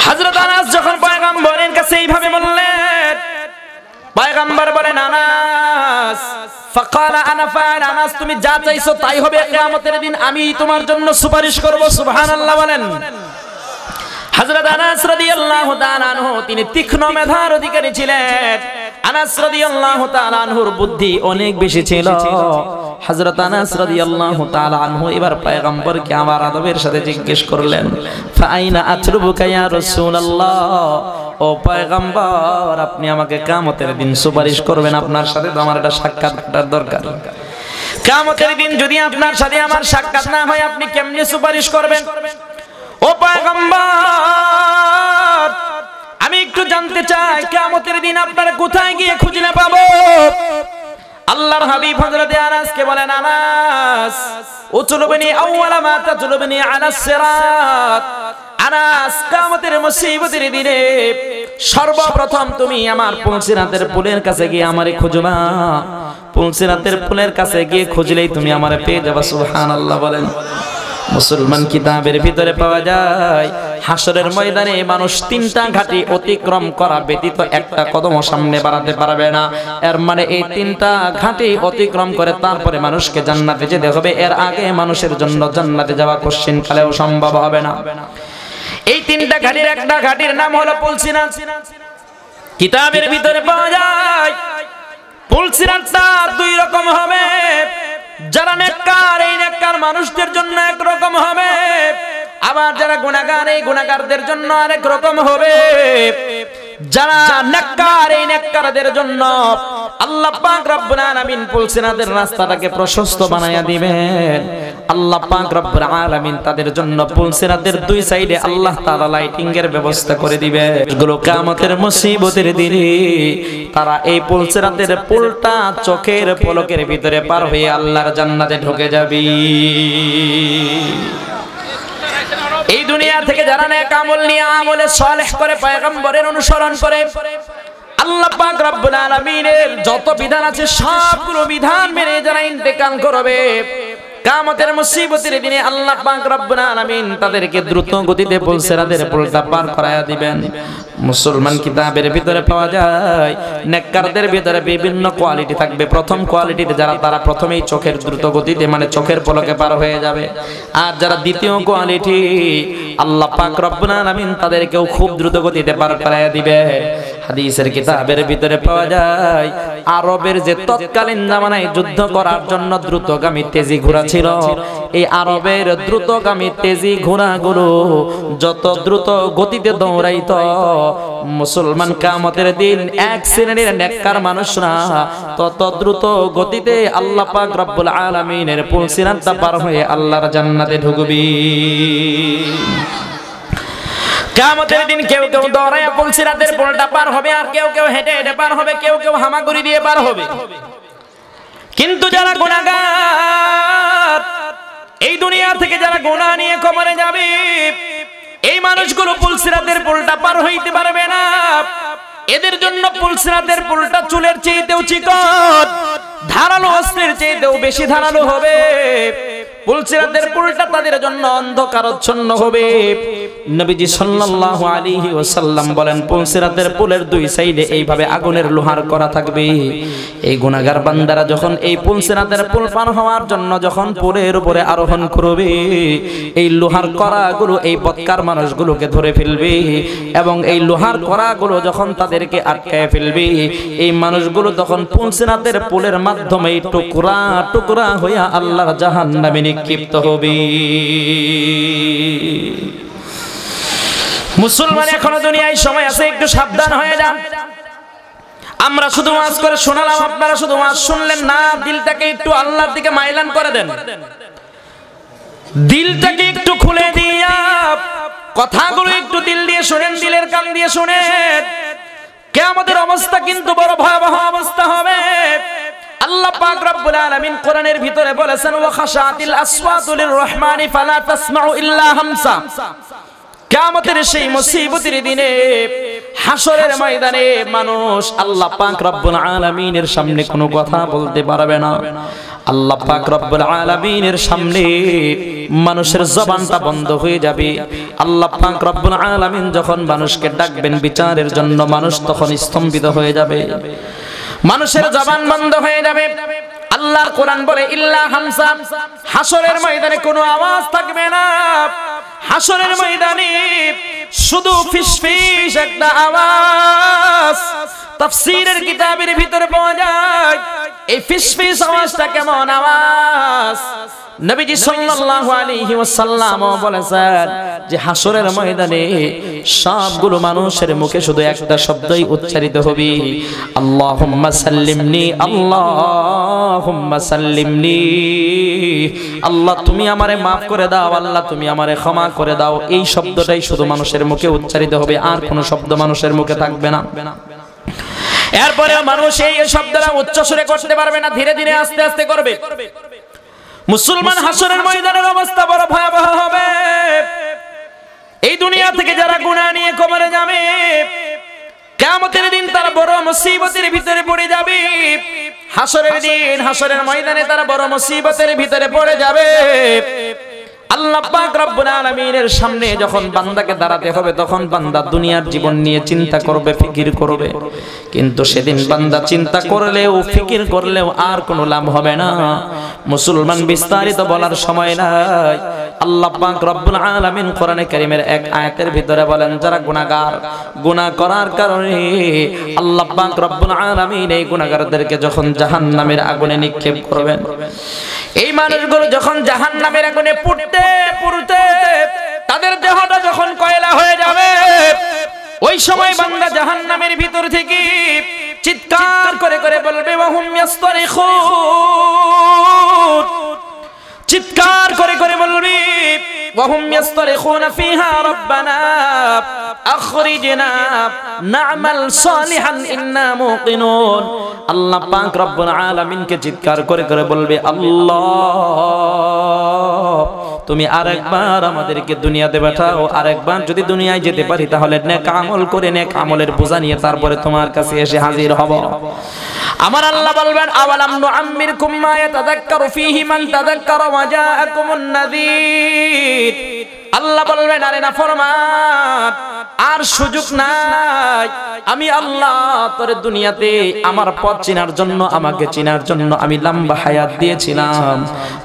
হযরত আনাস যখন পয়গম্বরের কাছে এইভাবে বললেন, পয়গম্বর বলেন আনাস ফাকালা আনা ফাআল, আনাস তুমি যা চাইছো তাই হবে, কিয়ামতের দিন আমি তোমার জন্য সুপারিশ করব। সুবহানাল্লাহ বলেন। হযরত আনাস রাদিয়াল্লাহু তাআলা আনহু তিনি তীক্ষ্ণ মেধার অধিকারী ছিলেন। আনাস রাদিয়াল্লাহু তাআলা আনহুর বুদ্ধি অনেক বেশি ছিল। হযরত আনাস রাদিয়াল্লাহু তাআলা আনহু এবার পয়গম্বরকে আমার আদবের সাথে জিজ্ঞেস করলেন, ফাআইনা আতরুবুকা ইয়া রাসূলুল্লাহ, ও পয়গম্বর আপনি আমাকে কিয়ামতের দিন সুপারিশ করবেন, আপনার সাথে তো আমার একটা সাক্ষাৎ করার দরকার। কিয়ামতের দিন যদি আপনার সাথে আমার সাক্ষাৎ না হয় আপনি কেমনে সুপারিশ করবেন? ও পয়গম্বর আমি একটু জানতে চাই কিয়ামতের দিন আপনারা কোথায় গিয়ে খুঁজলে পাবো? আল্লাহর হাবিব হযরত আনাসকে বলেন, আনাস উতলুবনি আউওয়ালা মা তাতলুবনি আলাস সিরাত, আনাস কিয়ামতের মুসিবতের দিনে সর্বপ্রথম তুমি আমার পুলসিরাতের পুলের কাছে গিয়ে আমারে খুঁজবা, পুলসিরাতের পুলের কাছে গিয়ে খুঁজলেই তুমি আমারে পেয়ে যাবে। সুবহানাল্লাহ বলেন। মুসলমান কিতাবের ভিতরে পাওয়া যায় হাসরের ময়দানে মানুষ তিনটা ঘাটি অতিক্রম করা ব্যতীত একটা কদম সামনে বাড়াতে পারবে না। এর মানে এই তিনটা ঘাটি অতিক্রম করে তারপরে মানুষকে জান্নাতে যেতে হবে, এর আগে মানুষের জন্য জান্নাতে যাওয়া কোশ্চিন কালেও সম্ভব হবে না। এই তিনটা ঘাটির একটা ঘাটির নাম হলো পুলসিরাত। কিতাবের ভিতরে পাওয়া যায় পুলসিরাতটা দুই রকম হবে। যারা নেককার এই নেককার মানুষদের জন্য এক রকম হবে, আবার যারা গুনাহগার এই গুনাহগারদের জন্য আরেক রকম হবে। যারা নেককার এই নেককারদের জন্য আল্লাহ পাক রব্বুল আলামিন পুলসিরাতের রাস্তাটাকে প্রশস্ত বানায়া দিবেন। আল্লাহ পাক রব্বুল আলামিন তাদের জন্য পুলসিরাতের দুই সাইডে আল্লাহ তাআলা লাইটিং এর ব্যবস্থা করে দিবে। এগুলো কিয়ামতের মুসিবতের দিনে তারা এই পুলসিরাতের পুলটা চোখের পলকের ভিতরে পার হয়ে আল্লাহর জান্নাতে ঢুকে যাবে। এই দুনিয়া থেকে যারা নেক আমল নিয়ে আমলে সালেহ করে পয়গম্বরের অনুসরণ করে আল্লাহ পাক রব্বুল আলামিনের যত বিধান আছে সবগুলো বিধান মেনে যারা ইন্তেকাল করবে কিয়ামতের মুসিবতের দিনে আল্লাহ পাক রব্বুল আলামিন তাদেরকে দ্রুত গতিতে পুলসিরাতের পুলটা পার করায়া দিবেন। মুসলমান কিতাবের ভিতরে পাওয়া যায় নেককারদের ভিতরে বিভিন্ন কোয়ালিটি থাকবে। প্রথম কোয়ালিটিতে যারা তারা প্রথমেই চোখের দ্রুত গতিতে মানে চোখের পলকে পার হয়ে যাবে। আর যারা দ্বিতীয় কোয়ালিটি আল্লাহ পাক রব্বুল আলামিন তাদেরকেও খুব দ্রুত গতিতে পার করায়া দিবে। হাদিসের কিতাবের ভিতরে পাওয়া যায় আরবের যে তৎকালীন জামানায় যুদ্ধ করার জন্য দ্রুতগামী তেজি ঘোড়া ছিল, এই আরবের দ্রুতগামী তেজি ঘোড়াগুলো যত দ্রুত গতিতে দৌড়াইতো মুসলমান কিয়ামতের দিন এক শ্রেণীর নেককার মানুষরা তত দ্রুত গতিতে আল্লাহ পাক রব্বুল আলামিনের পুলসিরাতটা পার হয়ে আল্লাহর জান্নাতে ঢুকবে। কিয়ামতের দিন কেউ কেউ দৌড়ায়া পুলসিরাতের পুলটা পার হবে, আর কেউ কেউ হেঁটে হেঁটে পার হবে, কেউ কেউ হামাগুড়ি দিয়ে পার হবে। কিন্তু যারা গুনাহগার এই দুনিয়া থেকে যারা গুনাহ নিয়ে কবরে যাবে এই মানুষগুলো পুলসিরাতের পুলটা পার হইতে পারবে না। এদের জন্য পুলসিরাতের পুলটা চুলের চেয়েতেও চিকন, ধারালো অস্ত্রের চেয়েতেও বেশি ধারালো হবে। পুলসিরাতের পুলটা তাদের জন্য অন্ধকারাচ্ছন্ন হবে। নবীজি সাল্লাল্লাহু আলাইহি ওয়াসাল্লাম বলেন পুলসিরাতের পুলের দুই সাইডে এইভাবে আগুনের লোহার করা থাকবে। এই গুনাহগার বান্দারা যখন এই পুলসিরাতের পুল পার হওয়ার জন্য যখন পুলের উপরে আরোহণ করবে এই লোহার কড়াগুলো এই বদকার মানুষগুলোকে ধরে ফেলবে এবং এই লোহার কড়াগুলো যখন তাদেরকে আটকায় ফেলবে এই মানুষগুলো তখন পুলসিরাতের পুলের মাধ্যমে টুকরা টুকরা হইয়া আল্লাহর জাহান্নামে নিক্ষিপ্ত হবে। মুসলমান এখনো দুনিয়ায় সময় আছে, একটু সাবধান হয়ে যান। আমরা শুধু ওয়াজ করে শোনালাম, আপনারা শুধু ওয়াজ শুনলেন না, দিলটাকে একটু আল্লাহর দিকে মাইলান করে দেন। দিলটাকে একটু খুলে দিয়া কথাগুলো একটু দিল দিয়ে শুনেন, দিলের কান দিয়ে শুনেন। কিয়ামতের অবস্থা কিন্তু বড় ভয়াবহ অবস্থা হবে। আল্লাহ পাক রব্বুল আলামিন কোরআনের ভিতরে বলেছেন ওয়া খাশাতিল আসওয়াতু লিররহমানি ফালা তাসমাউ ইল্লা হামসা। কিয়ামতের সেই মুসিবতের দিনে হাসরের ময়দানে মানুষ আল্লাহ পাক রব্বুল আলামিনের সামনে কোনো কথা বলতে পারবে না। আল্লাহ পাক রব্বুল আলামিনের সামনে মানুষের জবানটা বন্ধ হয়ে যাবে। আল্লাহ পাক রব্বুল আলামিন যখন মানুষকে ডাকবেন বিচারের জন্য, মানুষ তখন স্তম্ভিত হয়ে যাবে, মানুষের জবান বন্ধ হয়ে যাবে। আল্লাহর কোরআন বলে ইল্লা হামসা, হাসরের ময়দানে কোনো আওয়াজ থাকবে না। হাসরের ময়দানে শুধু ফিসফিস একটা আওয়াজ। তাফসীরের কিতাবের ভিতরে পাওয়া যায় এই ফিসফিস আওয়াজটা কেমন আওয়াজ। নবীজি সাল্লাল্লাহু আলাইহি ওয়াসাল্লাম বলেছেন যে হাসরের ময়দানে সবগুলো মানুষের মুখে শুধু একটা শব্দই উচ্চারিত হবে, আল্লাহুম্মা সাল্লিমনি, আল্লাহুম্মা সাল্লিমনি। আল্লাহ তুমি আমারে মাফ করে দাও, আল্লাহ তুমি আমারে ক্ষমা করে দাও। এই শব্দটাই শুধু মানুষের মুখে উচ্চারিত হবে, আর কোনো শব্দ মানুষের মুখে থাকবে না। এরপরে মানুষ এই শব্দটা উচ্চ সুরে করতে পারবে না, ধীরে ধীরে আস্তে আস্তে করবে। মুসলমান হাসরের ময়দানের অবস্থা বড় ভয়াবহ হবে। এই দুনিয়া থেকে যারা গুনাহ নিয়ে কবরে যাবে, কিয়ামতের দিন তারা বড় মুসিবতের ভিতরে পড়ে যাবে। হাসরের দিন, হাসরের ময়দানে তারা বড় মুসিবতের ভিতরে পড়ে যাবে। আল্লাহ পাক রব্বুল আলামিনের সামনে যখন বান্দাকে দাঁড়াতে হবে, তখন বান্দা দুনিয়ার জীবন নিয়ে চিন্তা করবে, ফিকির করবে। কিন্তু সেদিন বান্দা চিন্তা করলেও ফিকির করলেও আর কোনো লাভ হবে না। মুসলমান বিস্তারিত বলার সময় নাই। আল্লাহ পাক রব্বুল আলামিন কোরআনে কারীমের এক আয়াতের ভিতরে বলেন, যারা গুনাহগার, গুনাহ করার কারণে আল্লাহ পাক রব্বুল আলামিন এই গুনাহগারদেরকে যখন জাহান্নামের আগুনে নিক্ষেপ করবেন, এই মানুষগুলো যখন জাহান্নামের আগুনে পুড়তে পুড়তে তাদের দেহটা যখন কয়লা হয়ে যাবে, ওই সময় বান্দা জাহান্নামের ভিতর থেকে চিৎকার করে করে বলবে ওয়াহুম ইয়াসতারিখুন, চিৎকার করে করে বলবে ওয়াহুম ইয়াসতারিখুনা ফিহা রাব্বানা আখরিজনা না'মাল সালিহান ইন্না মুকিনুন। আল্লাহ পাক রব্বুল আলামিনকে চিৎকার করে করে বলবে, আল্লাহ তুমি আরেকবার আমাদেরকে দুনিয়াতে পাঠাও, আরেকবার যদি দুনিয়ায় যেতে পারি তাহলে নেক আমল করে নেক আমলের বোঝা নিয়ে তারপরে তোমার কাছে এসে হাজির হব। আমার আল্লাহ বলবেন আওয়ালাম নুআম্মিরকুম মা ইয়াতাযাক্কারু ফীহি মান তাযাক্কারা ওয়া জাআকুমুন নাযীর। আল্লাহ বলবেন আরে না ফরমান, আর সুযোগ নাই। আমি আল্লাহ তোরে দুনিয়াতে আমার পথ চেনার জন্য, আমাকে চেনার জন্য আমি লম্বা হায়াত দিয়েছিলাম।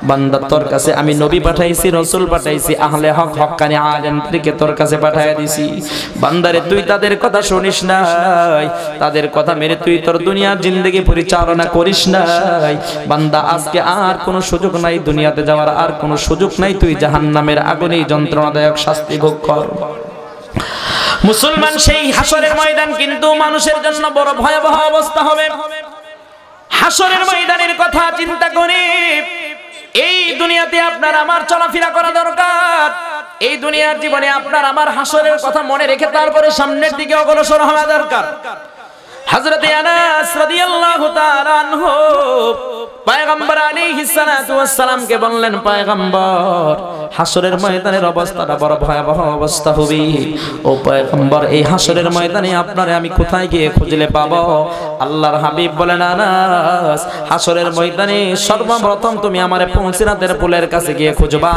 বান্দা তোর কাছে আমি নবী পাঠাইছি, রাসূল পাঠাইছি, আহলে হক হক্কানি আলেমদেরকে তোর কাছে পাঠাইয়া দিছি। বান্দারে তুই তাদের কথা শুনিস নাই, তাদের কথা মেনে তুই তোর দুনিয়ার জিন্দেগি পরিচালনা করিস নাই। বান্দা আজকে আর কোনো সুযোগ নাই দুনিয়াতে যাওয়ার, আর কোনো সুযোগ নাই, তুই জাহান্নামের আগুনে যন্ত্রণাদায়ক শাস্তি ভোগ কর। মুসলমান সেই হাসরের ময়দান কিন্তু মানুষের জন্য বড় ভয়াবহ অবস্থা হবে। হাসরের ময়দানের কথা চিন্তা করে এই দুনিয়াতে আপনার আমার চলাফেরা করা দরকার। এই দুনিয়ার জীবনে আপনার আমার হাসরের কথা মনে রেখে তারপরে সামনের দিকে অগ্রসর হওয়া দরকার। হযরত আনাস রাদিয়াল্লাহু তাআলা আনহু পয়গম্বর আলাইহিস সালাতু ওয়াস সালামকে বললেন, পয়গম্বর হাসরের ময়দানের অবস্থাটা বড় ভয়াবহ অবস্থা হবে। ও পয়গম্বর এই হাসরের ময়দানে আপনারে আমি কোথায় গিয়ে খুঁজলে পাবো? আল্লাহর হাবিব বলেন, আনাস হাসরের ময়দানে সর্বপ্রথম তুমি আমারে পুলসিরাতের পুলের কাছে গিয়ে খুঁজবা।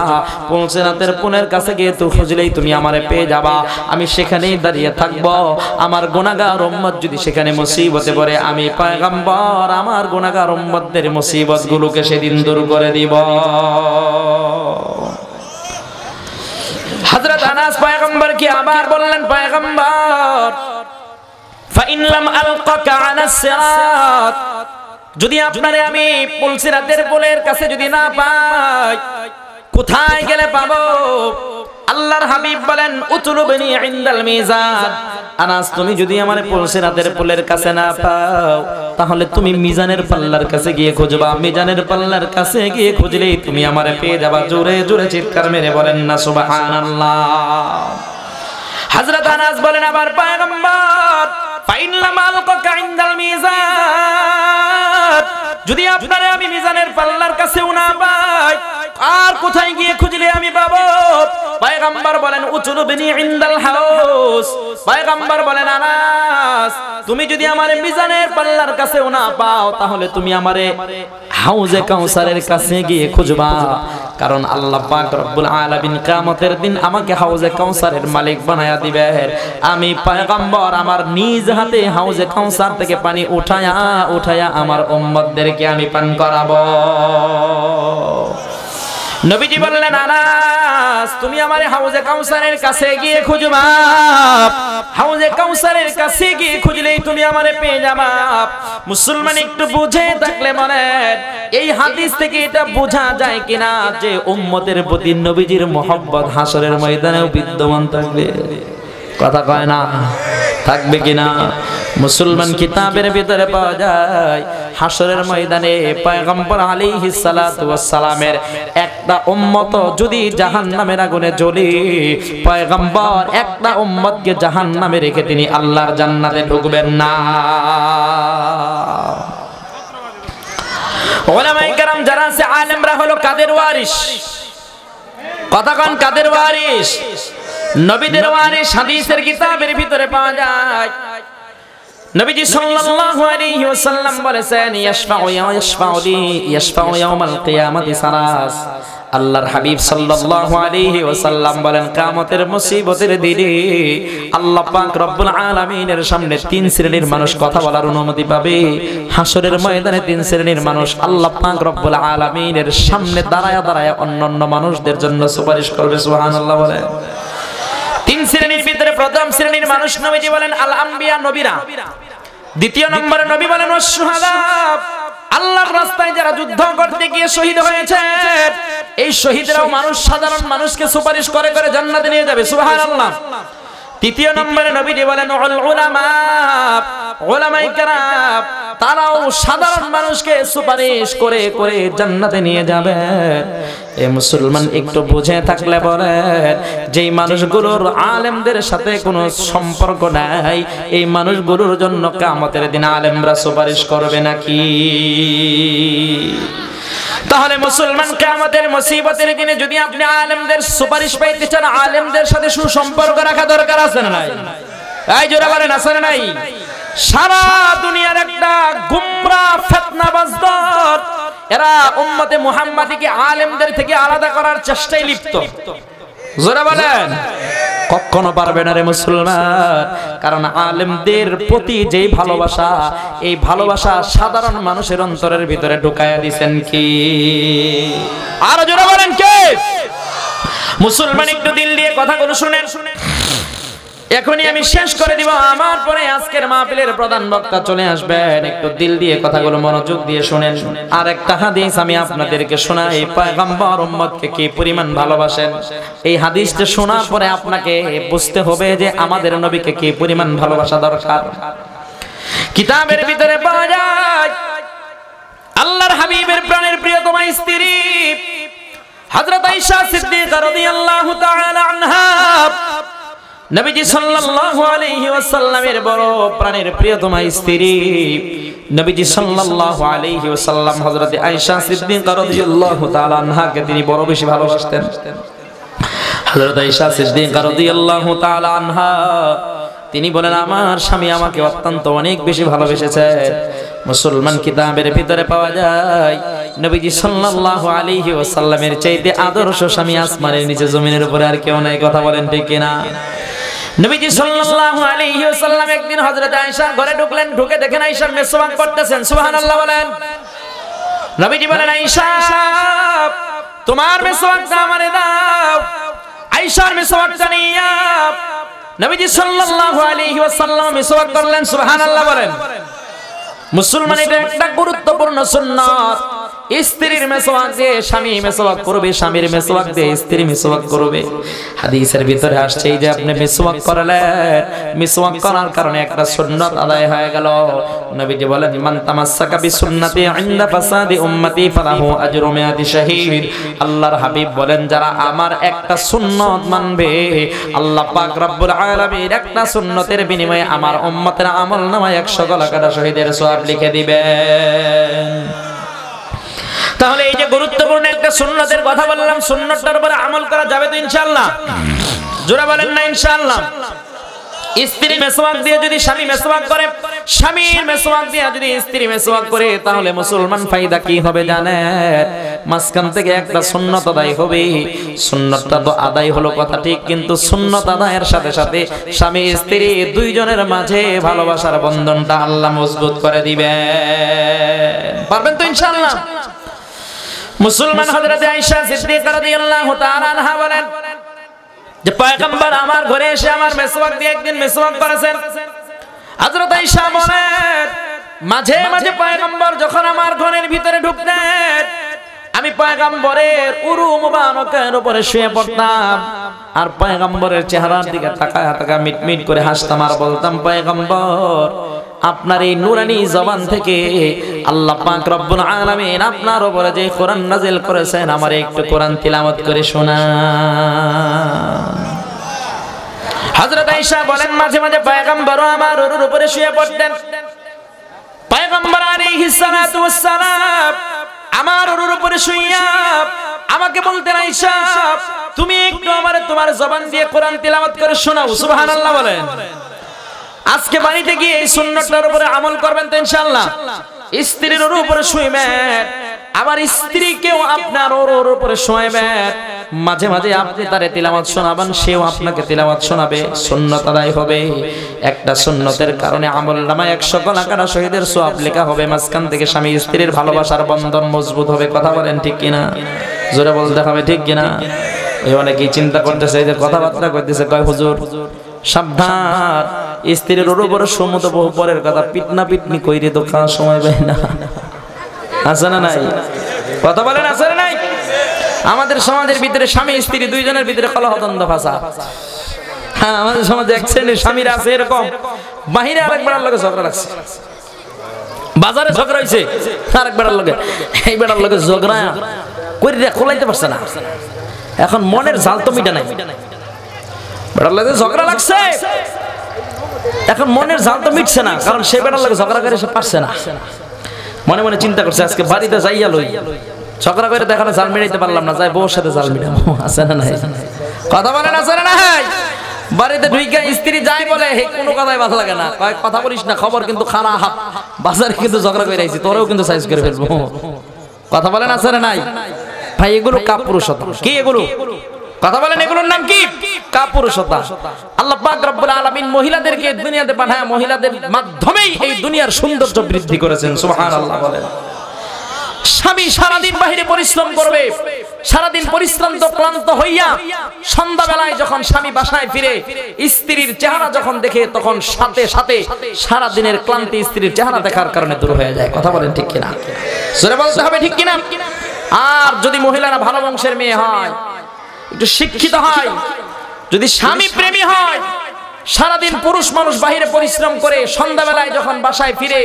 পুলসিরাতের পুলের কাছে গিয়ে তুই খুঁজলেই তুমি আমারে পেয়ে যাবা। আমি সেখানেই দাঁড়িয়ে থাকবো। আমার গুনাহগার উম্মত যদি সেখানে মুসিবতে পড়ে, আমি পয়গম্বর আমার গুনাহগার উম্মতদের মুসিবত গুলোকে সেদিন দূর করে দিব। হযরত আনাস পয়গম্বরকে আবার বললেন, পয়গম্বর ফাইন লাম আলকাকা আলাস সিরাত, যদি আপনারে আমি পুলসিরাতের পুলের কাছে যদি না পাই, কোথায় গেলে পাবো? আল্লাহর হাবিব বলেন, উতলুবনি ইনদাল মিজান। আনাস তুমি যদি আমারে পুলসিরাতের পুলের কাছে না পাও, তাহলে তুমি মিজানের পাল্লার কাছে গিয়ে খুঁজবা। মিজানের পাল্লার কাছে গিয়ে খুঁজলেই তুমি আমারে পেয়ে যাবা। জোরে জোরে চিৎকার মেরে বলেন না সুবহানাল্লাহ। হযরত আনাস বলেন, আবার পয়গম্বর ফাইনলাম আলকাকা ইনদাল মিজান, যদি আপনারে আমি মিজানের পাল্লার কাছেও না পাই, আর কোথায় গিয়ে খুঁজলে আমি পাবো? পয়গম্বর বলেন উতুলুবনি ইনদাল হাউস। পয়গম্বর বলেন আনাস, তুমি যদি আমারে মিজানের পাল্লার কাছেও না পাও, তাহলে তুমি আমারে হাউজে কাউসারের কাছে গিয়ে খুঁজবা। কারণ আল্লাহ পাক রব্বুল আলামিন কিয়ামতের দিন আমাকে হাউজে কাউসারের মালিক বানায়া দিবেন। আমি পয়গম্বর আমার নিজ হাতে হাউজে কাউসার থেকে পানি উঠায়া আমার উম্মতদেরকে আমি পান করাবো। নবীজি বললেন আনাস, তুমি আমারে হাউজে কাউসারের কাছে গিয়ে খুঁজবা। হাউজে কাউসারের কাছে গিয়ে খুঁজলেই তুমি আমারে পেয়ে যাবা। মুসলমান একটু বুঝে থাকলে বলেন, এই হাদিস থেকে এটা বোঝা যায় কিনা যে উম্মতের প্রতি নবীজির মহব্বত হাসরের ময়দানেও বিদ্যমান থাকবে? কথা কয় না, থাকবে কিনা? মুসলমান কিতাবের ভিতরে পাওয়া যায় হাসরের ময়দানে পয়গম্বর আলাইহিস সালাতু ওয়াস সালামের একটা উম্মত যদি জাহান্নামের আগুনে জ্বলে, পয়গম্বর একটা উম্মতকে জাহান্নামে রেখে তিনি আল্লাহর জান্নাতে ঢুকবেন না। উলামায়ে কেরাম যারা আছে আলেমরা হলো কাদের ওয়ারিস? কথা কোন কাদের ওয়ারিস? নবীদের ওয়ারিস। হাদিসের কিতাবের ভিতরে পাওয়া যায় নবীজি সাল্লাল্লাহু আলাইহি ওয়াসাল্লাম বলেছেন, ইয়াশফাউ ইয়াউমাল কিয়ামাতি সালাস। আল্লাহর হাবিব সাল্লাল্লাহু আলাইহি ওয়াসাল্লাম বলেন, কিয়ামতের মুসিবতের দিনে আল্লাহ পাক রব্বুল আলামিনের সামনে তিন শ্রেণীর মানুষ কথা বলার অনুমতি পাবে। হাসরের ময়দানে তিন শ্রেণীর মানুষ আল্লাহ পাক রব্বুল আলামিনের সামনে দাঁড়ায়া অন্যান্য মানুষদের জন্য সুপারিশ করবে। সুবহানাল্লাহ বলেন। তিন শ্রেণীর ভিতরে প্রথম শ্রেণীর মানুষ নবীজি বলেন আল আম্বিয়া, নবীরা। দ্বিতীয় নম্বরে নবী বলেন ওয়াস-শুহাদা, আল্লাহর রাস্তায় যারা যুদ্ধ করতে গিয়ে শহীদ হয়েছে, এই শহীদরাও মানুষ, সাধারণ মানুষকে সুপারিশ করে করে জান্নাতে নিয়ে যাবে। সুবহানাল্লাহ। তৃতীয় নম্বরে নবীজি বলেন উলামা, উলামায়ে কেরাম, তারাও সাধারণ মানুষকে সুপারিশ করে করে জান্নাতে নিয়ে যাবে। এ মুসলমান একটু বুঝে থাকলে বলেন, যেই মানুষগুলোর আলেমদের সাথে কোনো সম্পর্ক নাই, এই মানুষগুলোর জন্য কিয়ামতের দিন আলেমরা সুপারিশ করবে নাকি? তাহলে মুসলমান কিয়ামতের মুসিবতের দিনে যদি আপনি আলেমদের সুপারিশ পাইতে চান, আলেমদের সাথে সুসম্পর্ক রাখা দরকার আছে না নাই? এই জোরে বলেন, আছে না নাই? সারা দুনিয়ার একটা গুমরা ফিতনাবাজ দল, এরা উম্মতে মুহাম্মাদীকে আলেমদের থেকে আলাদা করার চেষ্টায় লিপ্ত। জোরে বলেন, কখনো পারবে না রে মুসলমান। কারণ আলেমদের প্রতি যেই ভালোবাসা, এই ভালোবাসা সাধারণ মানুষের অন্তরের ভিতরে ঢুকায়া দিবেন কি? আর জোরে বলেন কে? মুসলমান একটু দিল দিয়ে কথাগুলো শুনেন। এখনই আমি শেষ করে দিব, আমার পরে আজকের মাহফিলের প্রধান বক্তা চলে আসবেন। একটু দিল দিয়ে কথাগুলো মনোযোগ দিয়ে শুনেন। আর একটা হাদিস আমি আপনাদেরকে শোনাই, পয়গম্বর উম্মতকে কি পরিমাণ ভালোবাসেন। এই হাদিসটা শোনার পরে আপনাকে বুঝতে হবে যে আমাদের নবীকে কি পরিমাণ ভালোবাসা দরকার। কিতাবের ভিতরে পাওয়া যায় আল্লাহর হাবিবের প্রাণের প্রিয়তমা স্ত্রী হযরত আয়েশা সিদ্দিকা রাদিয়াল্লাহু তাআলা আনহা, নবীজি সাল্লাল্লাহু আলাইহি ওয়াসাল্লামের বড় প্রাণের প্রিয়তমা স্ত্রী। নবীজি সাল্লাল্লাহু আলাইহি ওয়াসাল্লাম হযরত আয়েশা সিদ্দিকা রাদিয়াল্লাহু তাআলা আনহাকে তিনি বড় বেশি ভালোবাসতেন। হযরত আয়েশা সিদ্দিকা রাদিয়াল্লাহু তাআলা আনহা তিনি বলেন, আমার স্বামী আমাকে অত্যন্ত অনেক বেশি ভালোবেসেছে। মুসলমান কিতাবের ভিতরে পাওয়া যায় নবীজি সাল্লাল্লাহু আলাইহি ওয়াসাল্লামের চাইতে আদর্শ স্বামী আসমানের নিচে জমিনের উপরে আর কেউ নাই। কথা বলেন ঠিক কিনা? নবীজি সাল্লাল্লাহু আলাইহি ওয়াসাল্লাম একদিন হযরত আয়েশার ঘরে ঢুকলেন, ঢুকে দেখেন আয়েশা মেসওয়াক করতেছেন। সুবহানাল্লাহ বলেন। নবীজি বলেন, আয়েশা তোমার মেসওয়াকটা আমারে দাও। আয়েশার মেসওয়াকটা নিয়া নবীজি সাল্লাল্লাহু আলাইহি ওয়াসাল্লাম মেসওয়াক করলেন। সুবহানাল্লাহ বলেন। মুসলমান এটা একটা গুরুত্বপূর্ণ সুন্নাত। স্ত্রীর মেসওয়াক দিয়ে স্বামী মেসওয়াক করবে, স্বামীর মেসওয়াক দিয়ে স্ত্রী মেসওয়াক করবে। হাদিসের ভিতরে আসছে এই যে আপনি মেসওয়াক করলেন, মেসওয়াক করার কারণে একটা সুন্নাত আদায় হয়ে গেল। নবীজি বলেন মান তামাসসাকা বিসুন্নতি ইনদা ফাসাদি উম্মতি ফালাহু আজরু মিয়াতি শাহীদ। আল্লাহর হাবিব বলেন যারা আমার একটা সুন্নাত মানবে, আল্লাহ পাক রব্বুল আলামিন একটা সুন্নতের বিনিময়ে আমার উম্মতের আমলনামায় 100 গলাকাটা শহীদের সওয়াব লিখে দিবেন। তাহলে এই যে গুরুত্বপূর্ণ একটা সুন্নতের কথা বললাম, সুন্নতটার উপরে আমল করা যাবে তো ইনশাআল্লাহ? জোরে বলেন না ইনশাআল্লাহ? স্ত্রী মেসওয়াক দিয়ে যদি স্বামী মেসওয়াক করে, স্বামীর মেসওয়াক দিয়ে যদি স্ত্রী মেসওয়াক করে, তাহলে মুসলমান ফায়দা কি হবে জানেন? মাঝখান থেকে একটা সুন্নত আদায় হবে। সুন্নতটা তো আদায় হলো কথা ঠিক, কিন্তু সুন্নত আদায়ের সাথে সাথে স্বামী স্ত্রী দুইজনের মাঝে ভালোবাসার বন্ধনটা আল্লাহ মজবুত করে দিবেন। পারবেন তো ইনশাআল্লাহ? মুসলমান হযরত আয়েশা সিদ্দিকা রাদিয়াল্লাহু তাআলা আনহা বলেন যে পয়গম্বর আমার ঘরে এসে আমার মেসওয়াক দিয়ে একদিন মেসওয়াক করেছেন। হযরত আয়েশা বলেন মাঝে মাঝে পয়গম্বর যখন আমার ঘরের ভিতরে ঢুকতেন, আমি পয়গম্বরের উরু মুবারকের উপরে শুয়ে পড়তাম আর পয়গম্বরের চেহারার দিকে তাকায়া তাকায়া মিটমিট করে হাসতাম আর বলতাম পয়গম্বর আপনার এই নুরানি জবান থেকে আল্লাহ পাক রব্বুল আলামিন আপনার উপরে যে কোরআন নাযিল করেছেন, আমার একটু কোরআন তিলাওয়াত করে শোনান। হযরত আয়েশা বলেন মাঝে মাঝে পয়গম্বর আমার উরুর উপরে শুয়ে পড়তেন। পয়গম্বর আলাইহিস সালাতু ওয়াস সালাম আমার উরুর উপরে শুইয়া আমাকে বলতেন আয়েশা তুমি একটু আমারে তোমার জবান দিয়ে কোরআন তিলাওয়াত করে শোনাও। সুবহানাল্লাহ বলেন। আজকে বাড়িতে গিয়ে এই সুন্নতটার উপরে আমল করবেন তো ইনশাআল্লাহ? স্ত্রীর উপরে শুইবেন, আবার স্ত্রীকেও আপনার ওর উপরে শোয়াবেন। মাঝে মাঝে আপনি তারে তিলাওয়াত শোনাবেন, সেও আপনাকে তিলাওয়াত শোনাবে। সুন্নত আদায় হবে। একটা সুন্নতের কারণে আমলনামায় 100 গলাকাটা শহীদের সওয়াব লেখা হবে। মাঝখান থেকে স্বামী স্ত্রীর ভালোবাসার বন্ধন মজবুত হবে। কথা বলেন ঠিক কিনা? জোরে বলতে হবে ঠিক কিনা? এই অনেকেই চিন্তা করতেছে, এই যে কথাবার্তা করতেছে, কয় হুজুর সাবধান, স্ত্রীর উপরে সমুদ্র বহু পরের কথা, পিটনা পিটনি কইরে তো খাওয়ার সময় পায় না। আছে না নাই? কথা বলেন আছে না নাই? আমাদের সমাজের ভিতরে স্বামী স্ত্রী দুইজনের ভিতরে কলহ দ্বন্দ্ব ফাসাদ। হ্যাঁ, আমাদের সমাজে এক শ্রেণীর স্বামীরা আছে এরকম, বাহিরে আরেক বেড়ার লগে ঝগড়া লাগছে, বাজারে ঝগড়া হইছে আরেক বেড়ার লগে, এই বেড়ার লগে ঝগড়া কইরে খোলাইতে পারছে না। এখন মনের জাল তো মিটা নাই, বেড়ার লগে ঝগড়া লাগছে, এখন মনের জাল তো মিটছে না, কারণ সে বেড়ার লগে ঝগড়া করে সে পারছে না। মনে মনে চিন্তা করছে আজকে বাড়িতে যাইয়া লই, ঝগড়া করে দেখালে জাল মিটাইতে পারলাম না, যাই বউর সাথে জাল মিটাবো। আছে না নাই? কথা বলেন আছে না নাই? বাড়িতে ঢুইকা স্ত্রী যাই বলে হে কোনো কথাই ভালো লাগে না, কয় কথা বলিস না, খবর কিন্তু খারাপ, বাজারে কিন্তু ঝগড়া করে আইছি, তোরেও কিন্তু সাইজ করে ফেলবো। কথা বলেন আছে না নাই? ভাই এগুলো কাপুরুষতা। কি এগুলো? কথা বলেন এগুলোর নাম কি? কাপুরুষতা। আল্লাহ পাক রব্বুল আলামিন মহিলাদেরকে দুনিয়াতে পাঠায়, মহিলাদের মাধ্যমেই এই দুনিয়ার সৌন্দর্য বৃদ্ধি করেছেন। সুবহানাল্লাহ বলেন। স্বামী সারাদিন বাহিরে পরিশ্রম করবে, সারাদিন পরিশ্রান্ত ক্লান্ত হইয়া সন্ধ্যাবেলায় যখন স্বামী বাসায় ফিরে স্ত্রীর চেহারা যখন দেখে, তখন সাথে সাথে সারা দিনের ক্লান্তি স্ত্রীর চেহারা দেখার কারণে দূর হয়ে যায়। কথা বলেন ঠিক কিনা? জোরে বলতে হবে ঠিক কিনা? আর যদি মহিলারা ভালো বংশের মেয়ে হয়, একটু শিক্ষিত হয়, যদি স্বামী প্রেমী হয়, সারাদিন পুরুষ মানুষ বাহিরে পরিশ্রম করে সন্ধ্যাবেলায় যখন বাসায় ফিরে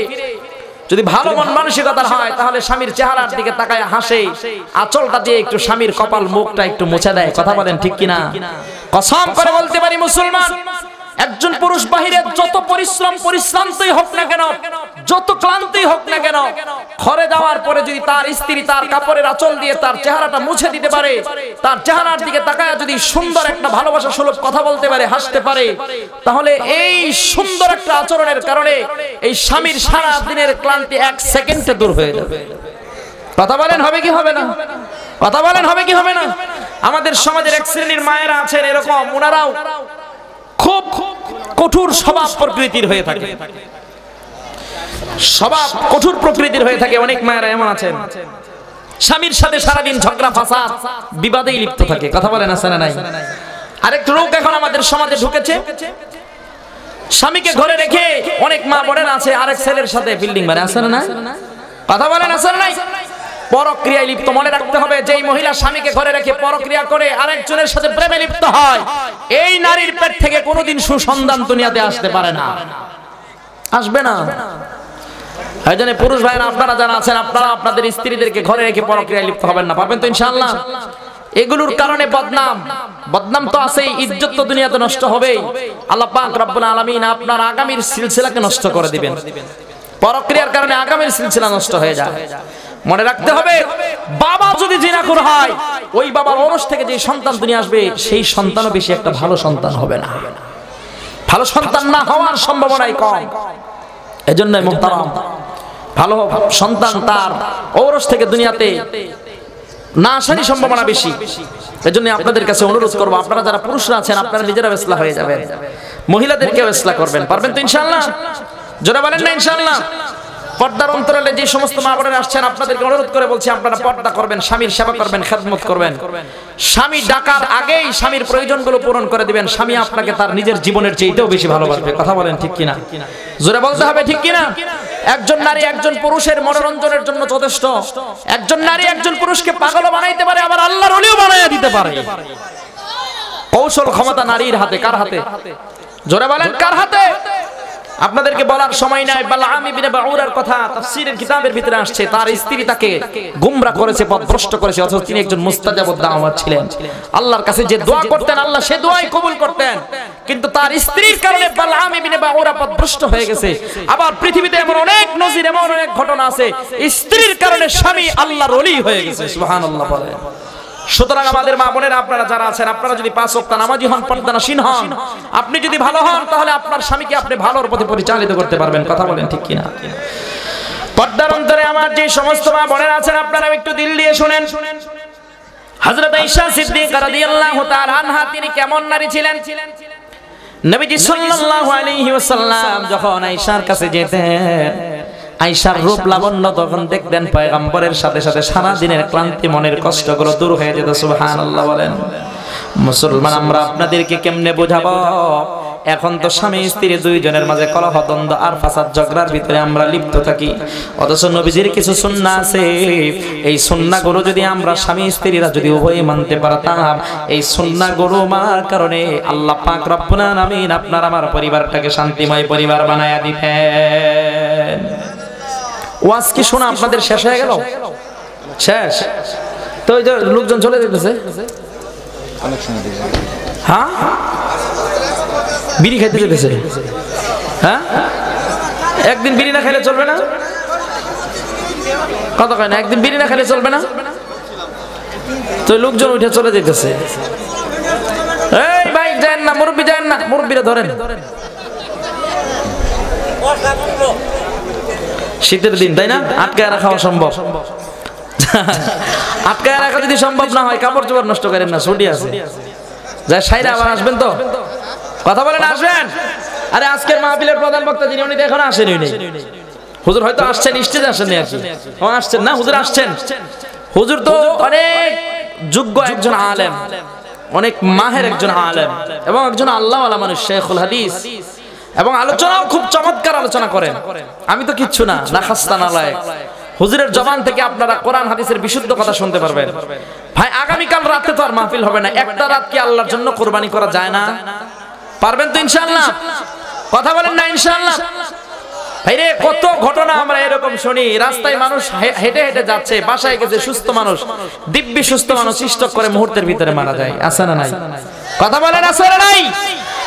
যদি ভালো মন মানসিকতার হয়, তাহলে স্বামীর চেহারার দিকে তাকায় হাসে, আঁচলটা দিয়ে একটু স্বামীর কপাল মুখটা একটু মুছে দেয়। কথা বলেন ঠিক কিনা? কসম করে বলতে পারি মুসলমান, একজন পুরুষ বাহিরে যত পরিশ্রম পরিশ্রান্তই হোক না কেন, যত ক্লান্তই হোক না কেন, ঘরে যাওয়ার পরে যদি তার স্ত্রী তার কাপড়ের আঁচল দিয়ে তার চেহারাটা মুছে দিতে পারে, তার চেহারার দিকে তাকায় যদি সুন্দর একটা ভালোবাসা সুলভ কথা বলতে পারে, হাসতে পারে, তাহলে এই সুন্দর একটা আচরণের কারণে এই স্বামীর সারা দিনের ক্লান্তি 1 সেকেন্ডে দূর হয়ে যাবে। কথা বলেন হবে কি হবে না? কথা বলেন হবে কি হবে না? আমাদের সমাজের এক শ্রেণীর মায়েরা আছেন এরকম, ওনারাও খুব কঠোর স্বভাব প্রকৃতির হয়ে থাকে, স্বভাব কঠোর প্রকৃতির হয়ে থাকে। অনেক মায়েরা এমন আছেন স্বামীর সাথে সারাদিন ঝগড়া ফাসাদ বিবাদেই লিপ্ত থাকে। কথা বলেন আছে না নাই? আরেক লোক এখন আমাদের সমাজে ঢুকেছে, স্বামীকে ঘরে রেখে অনেক মা বোনেরা আছে আরেক ছেলের সাথে বিল্ডিং বাড়ি। আছে না? কথা বলেন আছে না নাই? পরক্রিয়ায় লিপ্ত। মনে রাখতে হবে, যেই মহিলা স্বামীকে ঘরে রেখে পরক্রিয়া করে আরেকজনের সাথে প্রেমে লিপ্ত হয়, এই নারীর পেট থেকে কোনোদিন সুসন্তান দুনিয়াতে আসতে পারে না, আসবে না। এই জন্য পুরুষ ভাইরা আপনারা যারা আছেন, আপনারা আপনাদের স্ত্রীদেরকে ঘরে রেখে পরক্রিয়ায় লিপ্ত হবেন না। পারবেন তো ইনশাআল্লাহ? এগুলোর কারণে বদনাম তো আছেই, ইজ্জত তো দুনিয়াতে নষ্ট হবেই। আল্লাহ পাক রব্বুল আলামিন আপনার আগামীর সিলসিলাকে নষ্ট করে দিবেন। পরক্রিয়ার কারণে আগামীর সিলসিলা নষ্ট হয়ে যায়। মনে রাখতে হবে, বাবা যদি জিনাখোর হয়, ওই বাবার ঔরস থেকে যে সন্তান দুনিয়া আসবে, সেই সন্তানও বেশি একটা ভালো সন্তান হবে না, ভালো সন্তান না হওয়ার সম্ভাবনাই কম। এজন্য মুহতারাম, ভালো সন্তান তার ঔরস থেকে দুনিয়াতে না আসারই সম্ভাবনা বেশি। এজন্য আপনাদের কাছে অনুরোধ করবো, আপনারা যারা পুরুষরা আছেন, আপনারা নিজেরা ইসলাহ হয়ে যাবেন, মহিলাদেরকেও ইসলাহ করবেন। পারবেন তো ইনশাআল্লাহ? জোরে বলেন না ইনশাআল্লাহ? পর্দার অন্তরালে যে সমস্ত মা বোনেরা আসছেন, আপনাদেরকে অনুরোধ করে বলছি, আপনারা পর্দা করবেন, স্বামীর সেবা করবেন, খেদমত করবেন। স্বামী ডাকার আগেই স্বামীর প্রয়োজনগুলো পূরণ করে দিবেন। স্বামী আপনাকে তার নিজের জীবনের চেয়েও বেশি ভালোবাসবে। কথা বলেন ঠিক কিনা? জোরে বলতে হবে, ঠিক কিনা? একজন নারী একজন পুরুষের মনোরঞ্জনের জন্য যথেষ্ট। একজন নারী একজন পুরুষকে পাগল বানাইতে পারে, আবার আল্লাহর ওলিও বানাইয়া দিতে পারে। কৌশল ক্ষমতা নারীর হাতে। কার হাতে? জোরে বলেন, কার হাতে? আপনাদেরকে বলার সময় নাই। বালআম ইবনে বাউরার কথা তাফসীরের কিতাবের ভিতরে আসছে, তার স্ত্রী তাকে গোমরা করেছে, পথভ্রষ্ট করেছে, অথচ তিনি একজন মুস্তাজাবুদ দাওয়াত ছিলেন। আল্লাহর কাছে যে দোয়া করতেন, আল্লাহ সে দোয়াই কবুল করতেন। কিন্তু তার স্ত্রীর কারণে বালআম ইবনে বাউরা পথভ্রষ্ট হয়ে গেছে। আবার পৃথিবীতে এমন অনেক নজির, এমন অনেক ঘটনা আছে, স্ত্রীর কারণে স্বামী আল্লাহর ওলি হয়ে গেছে। সুবহানাল্লাহ বলেন। সুতরাং আমাদের মা বোনেরা আপনারা যারা আছেন, আপনারা যদি 5 ওয়াক্ত নামাজি হন, পর্দানশীল হন, আপনি যদি ভালো হন, তাহলে আপনার স্বামীকে আপনি ভালোর পথে পরিচালিত করতে পারবেন। কথা বলেন ঠিক কিনা? পর্দার অন্তরে আমার যে সমস্ত মা বোনেরা আছেন, আপনারা একটু দিল দিয়ে শুনেন। হযরত আয়েশা সিদ্দিকা রাদিয়াল্লাহু তাআলা আনহা, তিনি কেমন নারী ছিলেন? নবীজি সাল্লাল্লাহু আলাইহি ওয়াসাল্লাম যখন আয়েশার কাছে যেতেন, আয়েশার রূপ লাবণ্য তখন দেখতেন, পয়গম্বরের সাথে সাথে সারা দিনের ক্লান্তি, মনের কষ্টগুলো দূর হয়ে যেত। সুবহানাল্লাহ বলেন। মুসলমান আমরা আপনাদেরকে কেমনে বোঝাবো? এখন তো স্বামী স্ত্রী দুইজনের মাঝে কলহ, দ্বন্দ্ব আর ফাসাদ ঝগড়ার ভিতরে আমরা লিপ্ত থাকি। অথচ নবীজির কিছু সুন্নাহ আছে, এই সুন্নাহগুলো যদি আমরা স্বামী স্ত্রীরা যদি উভয়ে মানতে পারতাম, এই সুন্নাহগুলো মানার কারণে আল্লাহ পাক রব্বুল আলামিন আপনার আমার পরিবারটাকে শান্তিময় পরিবার বানায়া দিতেন। ওয়াজ কি শোনা আপনাদের শেষ হয়ে গেল? শেষ তো ওই যে লোকজন চলে যেতেছে। হ্যাঁ, বিড়ি খাইতে যেতেছে। হ্যাঁ, একদিন বিড়ি না খাইলে চলবে না? কথা কয় না, একদিন বিড়ি না খাইলে চলবে না? তো লোকজন উঠে চলে যেতেছে। এই ভাই যান না, মুরব্বী যান না, মুরব্বীরা ধরেন। শীতের দিন, তাই না? আটকায় রাখা সম্ভব। আটকায় রাখা যদি সম্ভব না হয়, কাপড় চোপড় নষ্ট করেন না, ছুটি আছে। যাই সাইরা আবার আসবেন তো? কথা বলেন, আসবেন। আরে আজকের মাহফিলের প্রধান বক্তা যিনি, উনি তো এখনো আসেনি। হুজুর হয়তো আসছেন, স্টেজে আসেননি আর কি। ও আসছেন না, হুজুর আসছেন। হুজুর তো অনেক যোগ্য একজন আলেম, অনেক মাহের একজন আলেম, এবং একজন আল্লাহওয়ালা মানুষ, শেখুল হাদিস, এবং আলোচনাও খুব চমৎকার আলোচনা করেন। আমি তো কিচ্ছু না, না খাস্তা না লায়েক। হুজুরের জবান থেকে আপনারা কোরআন হাদিসের বিশুদ্ধ কথা শুনতে পারবেন। ভাই আগামীকাল রাতে তো আর মাহফিল হবে না, একটা রাত কি আল্লাহর জন্য কোরবানি করা যায় না? পারবেন তো ইনশাআল্লাহ? কথা বলেন না ইনশাআল্লাহ? ভাইরে কত ঘটনা আমরা এরকম শুনি, রাস্তায় মানুষ হেঁটে হেঁটে যাচ্ছে, বাসায় গেছে সুস্থ মানুষ, দিব্যি সুস্থ মানুষ স্ট্রোক করে মুহূর্তের ভিতরে মারা যায়। আছে না নাই? কথা বলেন, আছে না নাই?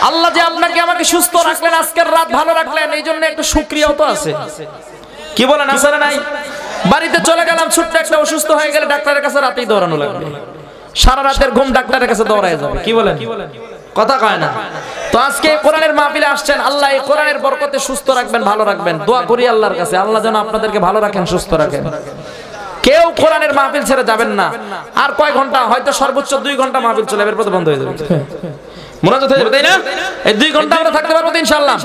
আল্লাহ যে আপনাকে আমাকে সুস্থ রাখলেন, আজকের রাত ভালো রাখলেন, এই জন্য একটু শুকরিয়াও তো আছে। কি বলেন, আছে না নাই? বাড়িতে চলে গেলাম, ছোট্ট একটা অসুস্থ হয়ে গেলে ডাক্তারের কাছে রাতেই দৌড়ানো লাগবে, সারা রাতের ঘুম ডাক্তারের কাছে দৌড়ায় যাবে। কি বলেন? কথা কয় না। তো আজকে কোরআনের মাহফিলে আসছেন, আল্লাহ এই কোরআনের বরকতে সুস্থ রাখবেন, ভালো রাখবেন। দোয়া করি আল্লাহর কাছে, আল্লাহ যেন আপনাদেরকে ভালো রাখেন, সুস্থ রাখেন। কেউ কোরআনের মাহফিল ছেড়ে যাবেন না। আর কয় ঘন্টা, হয়তো সর্বোচ্চ 2 ঘন্টা মাহফিল চলে, এরপর বন্ধ হয়ে যাবে, মুনাজাত হয়ে যাবে, তাই না? এই 2 ঘন্টা আমরা থাকতে পারবো ইনশাআল্লাহ।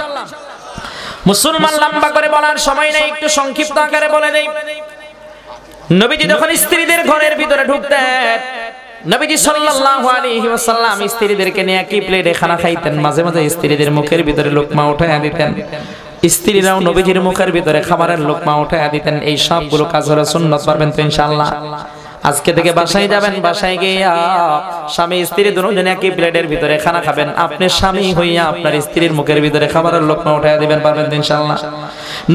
মুসলমান লম্বা করে বলার সময় নেই, একটু সংক্ষিপ্ত আকারে বলে দেই। নবীজি যখন স্ত্রীদের ঘরের ভিতরে ঢুকতেন, নবীজি সাল্লাল্লাহু আলাইহি ওয়াসাল্লাম স্ত্রীদেরকে নিয়ে কি প্লেটে খানা খাইতেন, মাঝে মাঝে স্ত্রীদের মুখের ভিতরে লোকমা উঠাইয়া দিতেন। স্ত্রীরাও নবীজির মুখের ভিতরে খাবারের লোকমা উঠায়া দিতেন। এই সবগুলো কাজ হলো সুন্নাত, পারবেন তো ইনশাআল্লাহ? আজকে থেকে বাসায় যাবেন, বাসায় গিয়া স্বামী স্ত্রী দুজনে একই প্লেটের ভিতরে খানা খাবেন। আপনি স্বামী হইয়া আপনার স্ত্রীর মুখের ভিতরে খাবারের লোকমা উঠায়া দিবেন, পারবেন তো ইনশাআল্লাহ?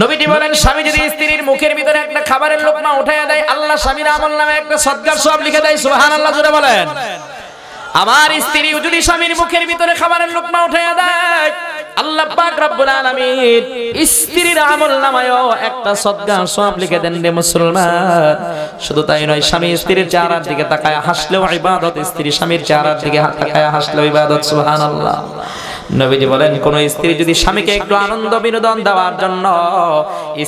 নবীজি বলেন, স্বামী যদি স্ত্রীর মুখের ভিতরে একটা খাবারের লোকমা উঠায়া দেয়, আল্লাহ স্বামীর আমলনামায় একটা সদকার সওয়াব লিখে দেয়। সুবহানাল্লাহ জোরে বলেন। আমার স্ত্রী যদি স্বামীর মুখের ভিতরে খাবারের লোকমা উঠায়া দেয়, আল্লাহ পাক রব্বুল আলামিন স্ত্রীর আমলনামায়ও একটা সদকার সওয়াব লিখে দেন রে মুসলমান। শুধু তাই নয়, স্বামী স্ত্রীর চেহারার দিকে তাকায় হাসলেও ইবাদত, স্ত্রী স্বামীর চেহারার দিকে তাকায় হাসলেও ইবাদত। সুবহানাল্লাহ। নবীজি বলেন, কোন স্ত্রী যদি স্বামীকে একটু আনন্দ বিনোদন দেওয়ার জন্য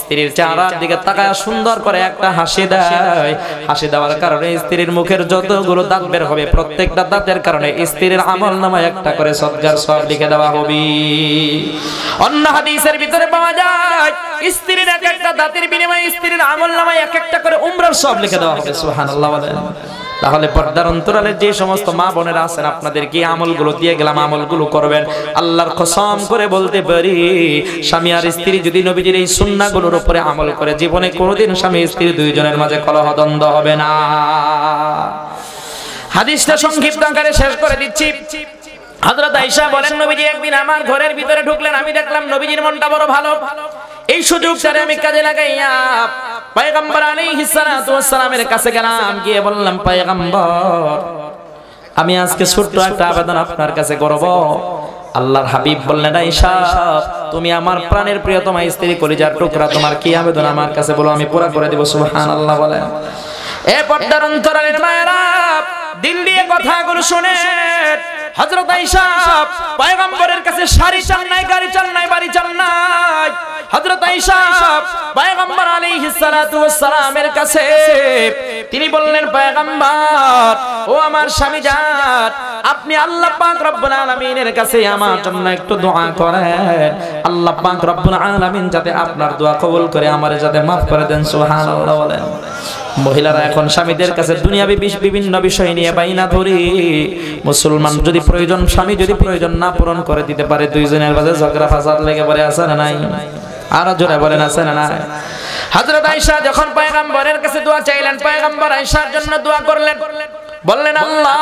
স্ত্রীর চেহারার দিকে তাকায় সুন্দর করে একটা হাসি দেয়, হাসি দেওয়ার কারণে স্ত্রীর মুখের যতগুলো দাঁত বের হবে, প্রত্যেকটা দাঁতের কারণে স্ত্রীর আমলনামায় একটা করে সদকার সওয়াব লিখে দেওয়া হবে। অন্য হাদিসের ভিতরে পাওয়া যায়, স্ত্রীর এক একটা দাঁতের বিনিময়ে স্ত্রীর আমলনামায় এক একটা করে উমরার সওয়াব লিখে দেওয়া হবে। সুবহানাল্লাহ বলেন। তাহলে পর্দার অন্তরালে যে সমস্ত মা বোনেরা আছেন, আপনাদের কি আমলগুলো দিয়ে গেলাম, আমলগুলো করবেন। আল্লাহর কসম করে বলতে পারি, স্বামী আর স্ত্রী যদি নবীজির এই সুন্নাহগুলোর উপরে আমল করে, জীবনে কোনোদিন স্বামী স্ত্রী দুইজনের মাঝে কলহ দ্বন্দ্ব হবে না। হাদিসটা সংক্ষিপ্ত আকারে শেষ করে দিচ্ছি। হযরত আয়েশা বলেন, নবীজি একদিন আমার ঘরের ভিতরে ঢুকলেন, আমি দেখলাম নবীজির মনটা বড় ভালো। এই সুযোগটারে আমি কাজে লাগাইয়া পয়গম্বর আলাইহিস সালাতু ওয়াস সালামের কাছে গেলাম, গিয়ে বললাম, পয়গম্বর, আমি আজকে ছোট্ট একটা আবেদন আপনার কাছে করব। আল্লাহর হাবিব বললেন, আয়েশা, তুমি আমার প্রাণের প্রিয়তমা স্ত্রী, কলিজার টুকরা, তোমার কি আবেদন আমার কাছে বলো, আমি পুরা করে দেব। সুবহানাল্লাহ বলেন। এ পর্দার অন্তরালের মায়েরা, দিল দিয়ে কথাগুলো শুনেন। হযরত আয়েশা পয়গম্বরের কাছে শাড়ি চান নাই, গাড়ি চান নাই, বাড়ি চান নাই। হযরত আয়েশা পয়গম্বর আলাইহিস সালাতু ওয়াস সালামের কাছে তিনি বললেন, পয়গম্বর, ও আমার স্বামী জান, আপনি আল্লাহ পাক রব্বুল আলামিনের কাছে আমার জন্য একটু দোয়া করেন। আল্লাহ পাক রব্বুল আলামিন যাতে আপনার দোয়া কবুল করে আমারে যাতে maaf করে দেন। সুবহানাল্লাহ বলেন। মহিলারা এখন স্বামীদের কাছে দুনিয়াবি বিভিন্ন বিষয় নিয়ে বাইনা ধরি। মুসলমান যদি প্রয়োজন, স্বামী যদি প্রয়োজন না পূরণ করে দিতে পারে, দুইজনের মাঝে ঝগড়া ফাসাদ লেগে পড়ে, আছে না নাই? আরো জোরে বলেন, আছে না নাই? হযরত আয়েশা যখন পয়গম্বরের কাছে দোয়া চাইলেন, পয়গম্বর আয়েশার জন্য দোয়া করলেন, বললেন, আল্লাহ,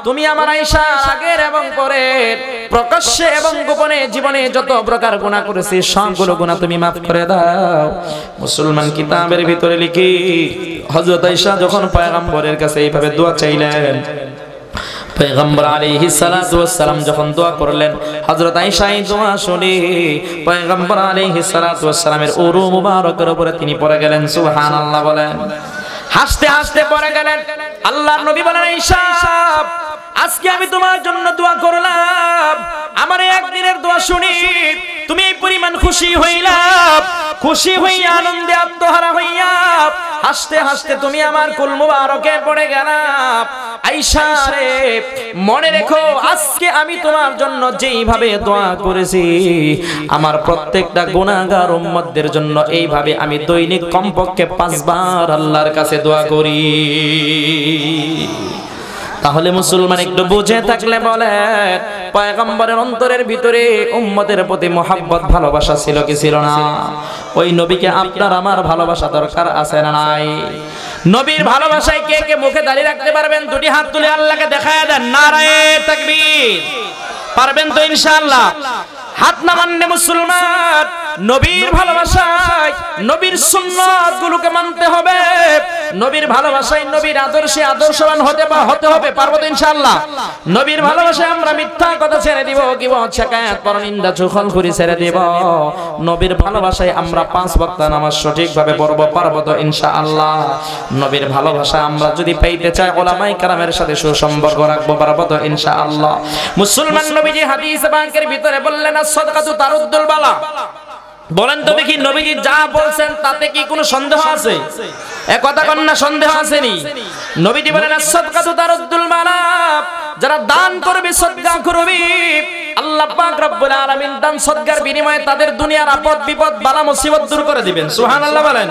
তুমি আমার আয়েশা আগের এবং পরের, প্রকাশ্যে এবং গোপনে জীবনে যত প্রকার গুনাহ করেছি, সবগুলো গুনাহ তুমি maaf করে দাও। মুসলমান কিতাবের ভিতরে লিখি, হযরত আয়েশা যখন পয়গম্বরের কাছে এইভাবে দোয়া চাইলেন, পয়গম্বর আলাইহিস সালাতু ওয়াস সালাম যখন দোয়া করলেন, হযরত আয়েশা এই দোয়া শুনে পয়গম্বর আলাইহিস সালাতু ওয়াস সালামের উরু মুবারকের উপরে তিনি পড়ে গেলেন। সুবহানাল্লাহ বলেন। হাসতে হাসতে পড়ে গেলেন। আল্লাহর নবী বলেন, আয়েশা, আজকে আমি তোমার জন্য দোয়া করলাম, আমার একদিনের দোয়া শুনি তুমি এই পরিমাণ খুশি হইলা, খুশি হইয়া আনন্দে আত্মহারা হইয়া হাসতে হাসতে তুমি আমার কুল মুবারকে পড়ে গেলা। আয়েশা রে, মনে রেখো, আজকে আমি তোমার জন্য যেইভাবে দোয়া করেছি, আমার প্রত্যেকটা গুনাহগার উম্মতদের জন্য এইভাবে আমি দৈনিক কমপক্ষে 5 বার আল্লাহর কাছে দোয়া করি। তাহলে মুসলমান একটু বুঝে থাকলে বলেন, পয়গম্বরের অন্তরের ভিতরে উম্মতের প্রতি মুহাব্বত ভালোবাসা ছিল কি ছিল না? ওই নবীকে আপনার আমার ভালোবাসা দরকার আছে না নাই? নবীর ভালোবাসায় কে কে মুখে দাঁড়িয়ে রাখতে পারবেন? দুটি হাত তুলে আল্লাহকে দেখায় দেন, নারায়ে তাকবীর। পারবেন তো ইনশাআল্লাহ? হাত নামান্নে মুসলমান, নবীর ভালোবাসায় নবীর সুন্নাত গুলোকে মানতে হবে, নবীর ভালোবাসায় নবীর আদর্শে আদর্শবান হতে হবে। পারবো তো ইনশাআল্লাহ? নবীর ভালোবাসায় আমরা মিথ্যা কথা ছেড়ে দিব, গীবত শিকায়াত পরনিন্দা চুগলখড়ি ছেড়ে দিব। নবীর ভালোবাসায় আমরা 5 ওয়াক্ত নামাজ সঠিকভাবে পড়ব, পারবো তো ইনশাআল্লাহ? নবীর ভালোবাসা আমরা যদি পাইতে চাই, উলামায়ে কেরামের সাথে সুসম্পর্ক রাখবো, পারবো তো ইনশাআল্লাহ? মুসলমান নবীজি হাদিস পাকের ভিতরে বললেন, সাদকাতু তারুদ্দুল বালা। বলেন তো দেখি, নবীজি যা বলছেন তাতে কি কোনো সন্দেহ আছে? এক কথা কন না, সন্দেহ আসেনি? নবীজি বলেন, সাদকাতু তারুদ্দুল বালা, যারা দান করবে, সদকা করবে, আল্লাহ পাক রব্বুল আলামিন দান সদকার বিনিময়ে তাদের দুনিয়ার আপদ বিপদ বালা মুসিবত দূর করে দিবেন। সুবহানাল্লাহ বলেন।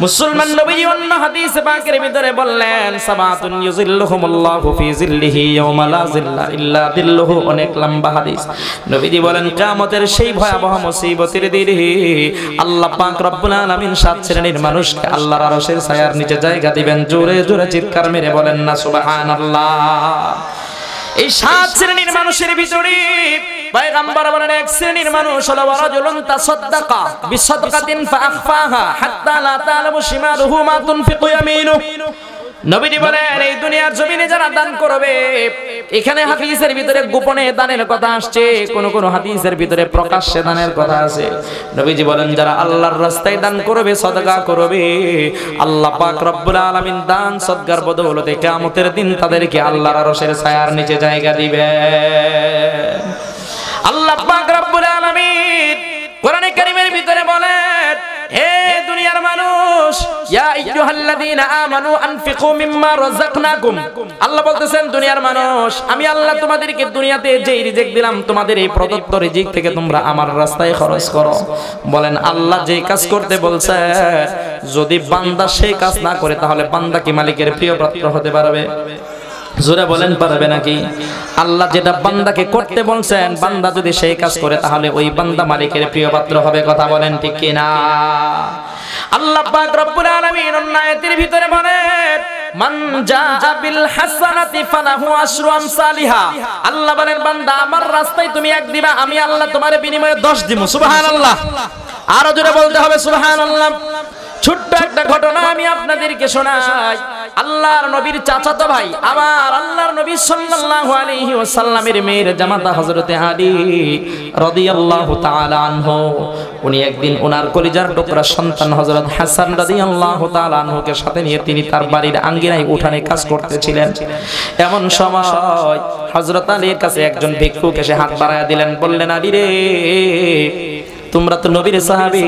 মুসলমান নবী অন্য হাদিসে পাকের ভিতরে বললেন সাবাতুন ইউজিল্লুহুমুল্লাহু ফি জিল্লিহি ইয়াওমা লা জিল্লা ইল্লা জিল্লুহু, অনেক লম্বা হাদিস। নবীজি বলেন কিয়ামতের সেই ভয়াবহ মুসিবতের দিনে আল্লাহ পাক রব্বুল আলামিন 7 শ্রেণীর মানুষকে আল্লাহর আরশের ছায়ার নিচে জায়গা দিবেন। জোরে জোরে চিৎকার মেরে বলেন না সুবহানাল্লাহ। এই 7 শ্রেণীর মানুষের ভিতরে পয়গম্বর বলেন এক শ্রেণীর মানুষ হলো রাজুলুন তাসাদদাকা বিসাদকাতিন ফাআখফাহা হাত্তা লা তা'লামু শিমালুহু মা তুনফিকু ইয়ামিনুহু। নবীজি বলেন এই দুনিয়ার জমিনে যারা দান করবে, এখানে হাদিসের ভিতরে গোপনে দানের কথা আসছে, কোন কোন হাদিসের ভিতরে প্রকাশ্যে দানের কথা আছে। নবীজি বলেন যারা আল্লাহর রাস্তায় দান করবে, সদকা করবে, আল্লাহ পাক রব্বুল আলামিন দান সদকার বদৌলতে কিয়ামতের দিন তাদেরকে আল্লাহর আরশের ছায়ার নিচে জায়গা দিবে। আল্লাহ পাক রব্বুল আলামিন কোরআনে কারীমের ভিতরে বলেন হে দুনিয়ার মানুষ, ইয়া আইয়ুহাল্লাযীনা আমানু আনফিকু মিম্মা রাযাকনাকুম। আল্লাহ বলতেছেন দুনিয়ার মানুষ, আমি আল্লাহ তোমাদেরকে দুনিয়াতে যেই রিজিক দিলাম, তোমাদের এই প্রদত্ত রিজিক থেকে তোমরা আমার রাস্তায় খরচ করো। বলেন আল্লাহ যেই কাজ করতে বলছে, যদি বান্দা সেই কাজ না করে তাহলে বান্দা কি মালিকের প্রিয় পাত্র হতে পারবে? জোরে বলেন পারবে নাকি? আল্লাহ যেটা বান্দাকে করতে বলছেন, বান্দা যদি সেই কাজ করে তাহলে ওই বান্দা মালিকের প্রিয় পাত্র হবে। কথা বলেন ঠিক কি না? আল্লাহ পাক রব্বুল আলামিন অন্য আয়াতের ভিতরে বলেন মান জাআ বিল হাসানাতি ফালাহু আশরু আমসালিহা। আল্লাহ বলেন বান্দা আমার রাস্তায় তুমি এক দিবা, আমি আল্লাহ তোমার বিনিময়ে 10 দিব। সুবহানাল্লাহ। আরো জোরে বলতে হবে সুবহানাল্লাহ। ছোট্ট একটা ঘটনা আমি আপনাদেরকে শোনাই। আল্লাহর নবীর চাচাতো ভাই, আমার আল্লাহর নবী সাল্লাল্লাহু আলাইহি ওয়াসাল্লামের মেয়ের জামাতা হযরতে আলী রাদিয়াল্লাহু তাআলা আনহু, উনি একদিন ওনার কলিজার টুকরা সন্তান হযরত হাসান রাদিয়াল্লাহু তাআলা আনহুকে সাথে নিয়ে তিনি তার বাড়ির আঙ্গিনায় উঠানে কাজ করতেছিলেন। এমন সময় হযরত আলীর কাছে একজন ভিক্ষুক এসে হাত বাড়ায়া দিলেন, বললেন আলী রে, তোমরা তো নবীর সাহাবী,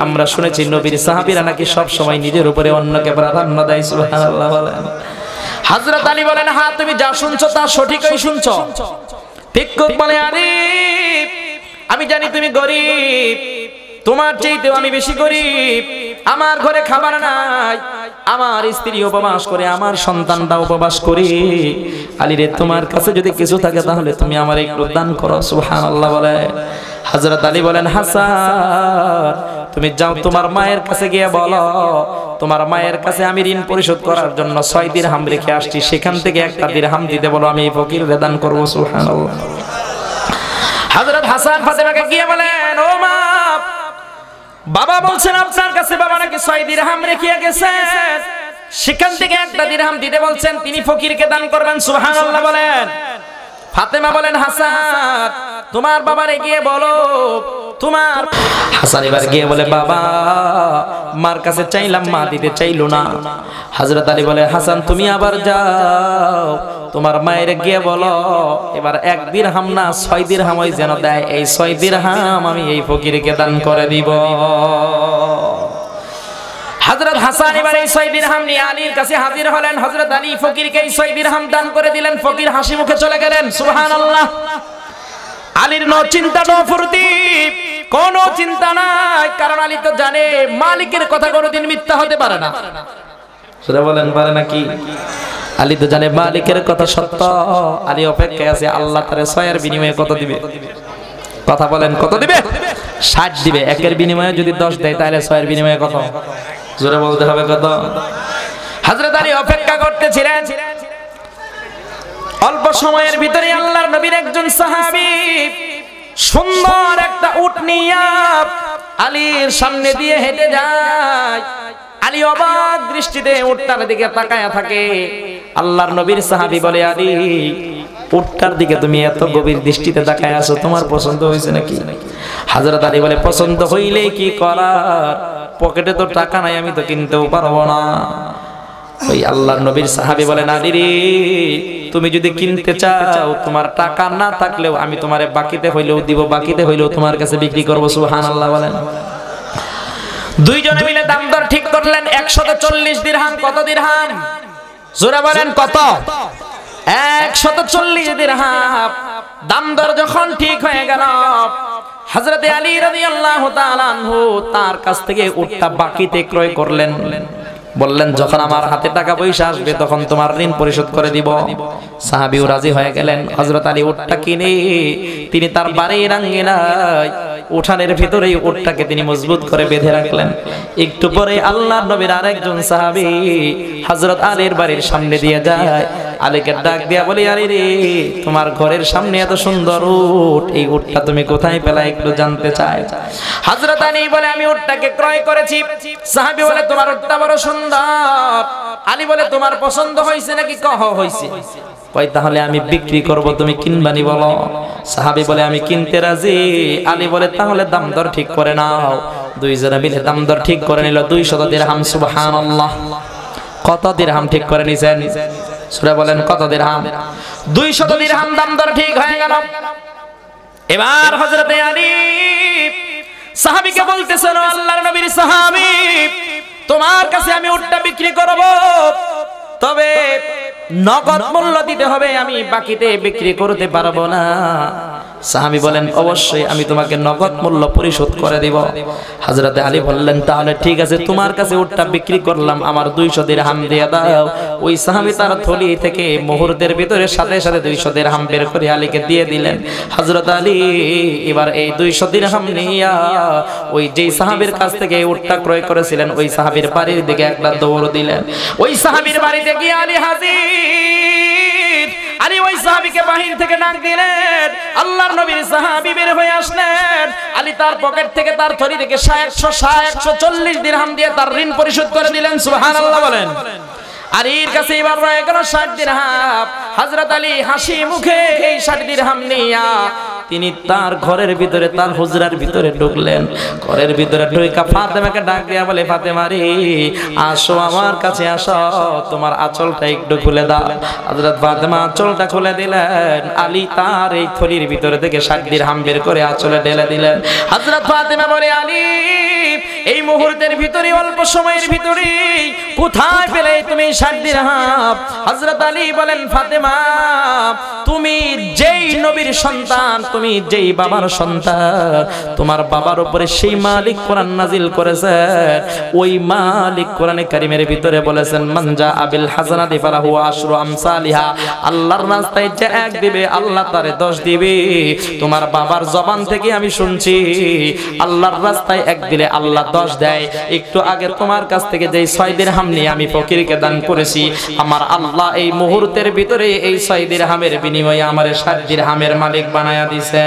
আমরা শুনেছি নবীর সাহাবীরা নাকি সব সময় নিজের উপরে অন্যকে প্রাধান্য দেয়। সুবহানাল্লাহ বলেন। হযরত আলী বলেন হ্যাঁ, তুমি যা শুনছো তা সঠিকই শুনছো। ভিক্ষুক বলে আলী, আমি জানি তুমি গরীব, তোমার চাইতেও আমি বেশি গরীব। আমার ঘরে খাবার নাই, আমার স্ত্রী উপবাস করে, আমার সন্তানটা উপবাস করে। আলী রে, তোমার কাছে যদি কিছু থাকে তাহলে তুমি আমার একটু দান করো। সুবহানাল্লাহ বলে। হযরত আলী বলেন হাসান, তুমি যাও তোমার মায়ের কাছে গিয়ে বলো তোমার মায়ের কাছে আমি ঋণ পরিশোধ করার জন্য 6 দিরহাম রেখে আসছি, সেখান থেকে একটা দিরহাম দিতে বলো, আমি এই ফকিরকে দান করব। সুবহানাল্লাহ। হযরত হাসান ফাতেমাকে গিয়ে বলেন ও মা, বাবা বলছেন আপনার কাছে বাবা নাকি 6 দিরহাম রেখে গেছেন, সেখান থেকে একটা দিরহাম দিতে বলছেন, তিনি ফকিরকে দান করবেন। সুবহানাল্লাহ বলেন। ফাতেমা বলেন হাসান, তোমার বাবারে গিয়ে বলো তোমার। হাসান এবার গিয়ে বলে বাবা, মার কাছে চাইলাম, মা দিতে চাইলো না। হযরত আলী বলে হাসান, তুমি আবার যাও তোমার মায়ের গিয়ে বলো এবার 1 দিরহাম না 6 দিরহাম ওই যেন দেয়, এই 6 দিরহাম আমি এই ফকিরকে দান করে দিব। হযরত হাসান এবার এই 6 দিরহাম নিয়ে আলীর কাছে হাজির হলেন। হযরত আলী ফকিরকে এই 6 দিরহাম দান করে দিলেন। ফকির হাসি মুখে চলে গেলেন। সুবহানাল্লাহ। আলীর নো চিন্তা নো ফুর্তি, কোনো চিন্তা নাই, কারণ আলী তো জানে মালিকের কথা কোনোদিন মিথ্যা হতে পারে না। সেটা বলেন পারে নাকি? আলী তো জানে মালিকের কথা সত্য। আলী অপেক্ষায় আছে আল্লাহ তারে 6 এর বিনিময়ে কত দিবে। কথা বলেন কত দিবে? 60 দিবে। 1 এর বিনিময়ে যদি 10 দেয় তাহলে 6 এর বিনিময়ে কত? জোরে বলতে হবে কত? হযরত আলী অপেক্ষা করতেছিলেন। অল্প সময়ের ভিতরে আল্লাহর নবীর একজন সাহাবী সুন্দর একটা উট নিয়ে আলীর সামনে দিয়ে হেঁটে যায়। আলী অবাক দৃষ্টিতে উটটার দিকে তাকায়া থাকে। আল্লাহর নবীর সাহাবী বলে আলী, উটটার দিকে তুমি এত গভীর দৃষ্টিতে তাকায় আছো, তোমার পছন্দ হয়েছে নাকি? হযরত আলী বলে পছন্দ হইলে কি করার, পকেটে তো টাকা নাই, আমি তো কিনতেও পারবো না। ওই আল্লাহর নবীর সাহাবী বলেন আলী রে, তুমি যদি কিনতে চাও, তোমার টাকা না থাকলেও আমি তোমারে বাকিতে হইলেও দিব, বাকিতে হইলেও তোমার কাছে বিক্রি করব। সুবহানাল্লাহ বলেন। দুইজনে মিলে দাম দর ঠিক করলেন। 140 দিরহাম। কত দিরহাম? জোরে বলেন কত? 140 দিরহাম। দাম দর যখন ঠিক হয়ে গেল, হযরতে আলী রাদিয়াল্লাহু তাআলা আনহু তার কাছ থেকে উটটা বাকিতে ক্রয় করলেন, বললেন যখন আমার হাতে টাকা পয়সা আসবে তখন তোমার ঋণ পরিশোধ করে দিব। সাহাবীও রাজি হয়ে গেলেন। হযরত আলী উটটা কিনে তিনি তার বাড়ির আঙ্গিনায় উঠানের ভিতরেই উটটাকে তিনি মজবুত করে বেঁধে রাখলেন। একটু পরে আল্লাহর নবীর আরেকজন সাহাবী হযরত আলীর বাড়ির সামনে দিয়ে যায়। আলীকে ডাক দিয়া বলে, আলী রে, তোমার ঘরের সামনে এত সুন্দর উট, এই উটটা তুমি কোথায় পেলা একটু জানতে চাই। হযরত আলী বলে, আমি উটটাকে ক্রয় করেছি। সাহাবী বলে, তোমার উটটা বড় সুন্দর। আলী বলে, তোমার পছন্দ হয়েছে নাকি? কহ হয়েছে। কই তাহলে আমি বিক্রি করব, তুমি কিনবানি বলো। সাহাবী বলে, আমি কিনতে রাজি। আলী বলে, তাহলে দাম দর ঠিক করে নাও। দুইজনে মিলে দাম দর ঠিক করে নিল 200 দিরহাম। সুবহানাল্লাহ। কত দিরহাম ঠিক করে নিছেন? সূরা বলেন কত দিরহাম? 200 দিরহাম দাম দর ঠিক হয়ে গেল। এবার হযরতে আলী সাহাবীকে বলতেছেন, আল্লাহর নবীর সাহাবী, তোমার কাছে আমি উটটা বিক্রি করব, তবে নগদ মূল্য দিতে হবে, আমি বাকিতে বিক্রি করতে পারবো না। সাহাবী বলেন, অবশ্যই আমি তোমাকে নগদ মূল্য পরিশোধ করে দিব। হযরতে আলী বললেন, তাহলে ঠিক আছে, তোমার কাছে উটটা বিক্রি করলাম, আমার 200 দিরহাম দিয়ে দাও। ওই সাহাবী তার থলি থেকে মুহূর্তের ভিতরে সাথে সাথে 200 দিরহাম বের করে আলীকে দিয়ে দিলেন। হযরত আলী এবার এই 200 দিরহাম নিয়া ওই যেই সাহাবীর কাছ থেকে উটটা ক্রয় করেছিলেন ওই সাহাবীর বাড়ির দিকে একটা দৌড় দিলেন। ওই সাহাবীর বাড়িতে গিয়ে আলী হাজির। আলী ওই সাহাবীকে বাহির থেকে ডাক দিলেন। আল্লাহর নবীর সাহাবী বের হয়ে আসলেন। আলী তার পকেট থেকে তার থলি থেকে 140 দিরহাম দিয়ে তার ঋণ পরিশোধ করে দিলেন। সুবহানাল্লাহ বলেন। আলীর কাছে এবার রয়ে গেল 60 দিরহাম। হযরত আলী হাসি মুখে এই 60 দিরহাম নিয়া তিনি তার ঘরের ভিতরে, তার হুজরার ভিতরে ঢুকলেন। ঘরের ভিতরে ঢুকে ফাতেমাকে ডাক দিয়া বলে, ফাতেমা রে, আসো আমার কাছে আসো, তোমার আঁচলটা একটু খুলে দাও। হযরত ফাতেমা আঁচলটা খুলে দিলেন। আলী তার এই থলির ভিতরে থেকে 60 দিরহাম বের করে আঁচলে ঢেলে দিলেন। হযরত ফাতেমা বলে, আলী, এই মুহূর্তের ভিতরে, অল্প সময়ের ভিতরে কোথায় পেলে তুমি 60 দিরহাম? হযরত আলী বলেন, ফাতেমা, তুমি যেই নবীর সন্তান, তুমি যেই বাবার সন্তান, তোমার বাবার উপরে সেই মালিক কোরআন নাজিল করেছেন। ওই মালিক কোরআনে কারীমের ভিতরে বলেছেন, মানজা আবিল হাসানাতি ফালাহু আশরু আমসালিহা। আল্লাহর রাস্তায় যে এক দিবে আল্লাহ তারে 10 দিবে। তোমার বাবার জবান থেকে আমি শুনছি, আল্লাহর রাস্তায় এক দিলে আল্লাহ 10 দেয়। একটু আগে তোমার কাছ থেকে যেই 6 দিরহাম নিয়ে আমি ফকিরকে দান করেছি, আমার আল্লাহ এই মুহূর্তের ভিতরে এই 6 দিরহামের বিনিময়ে আমারে 60 দিরহামের মালিক বানায়া দিছে।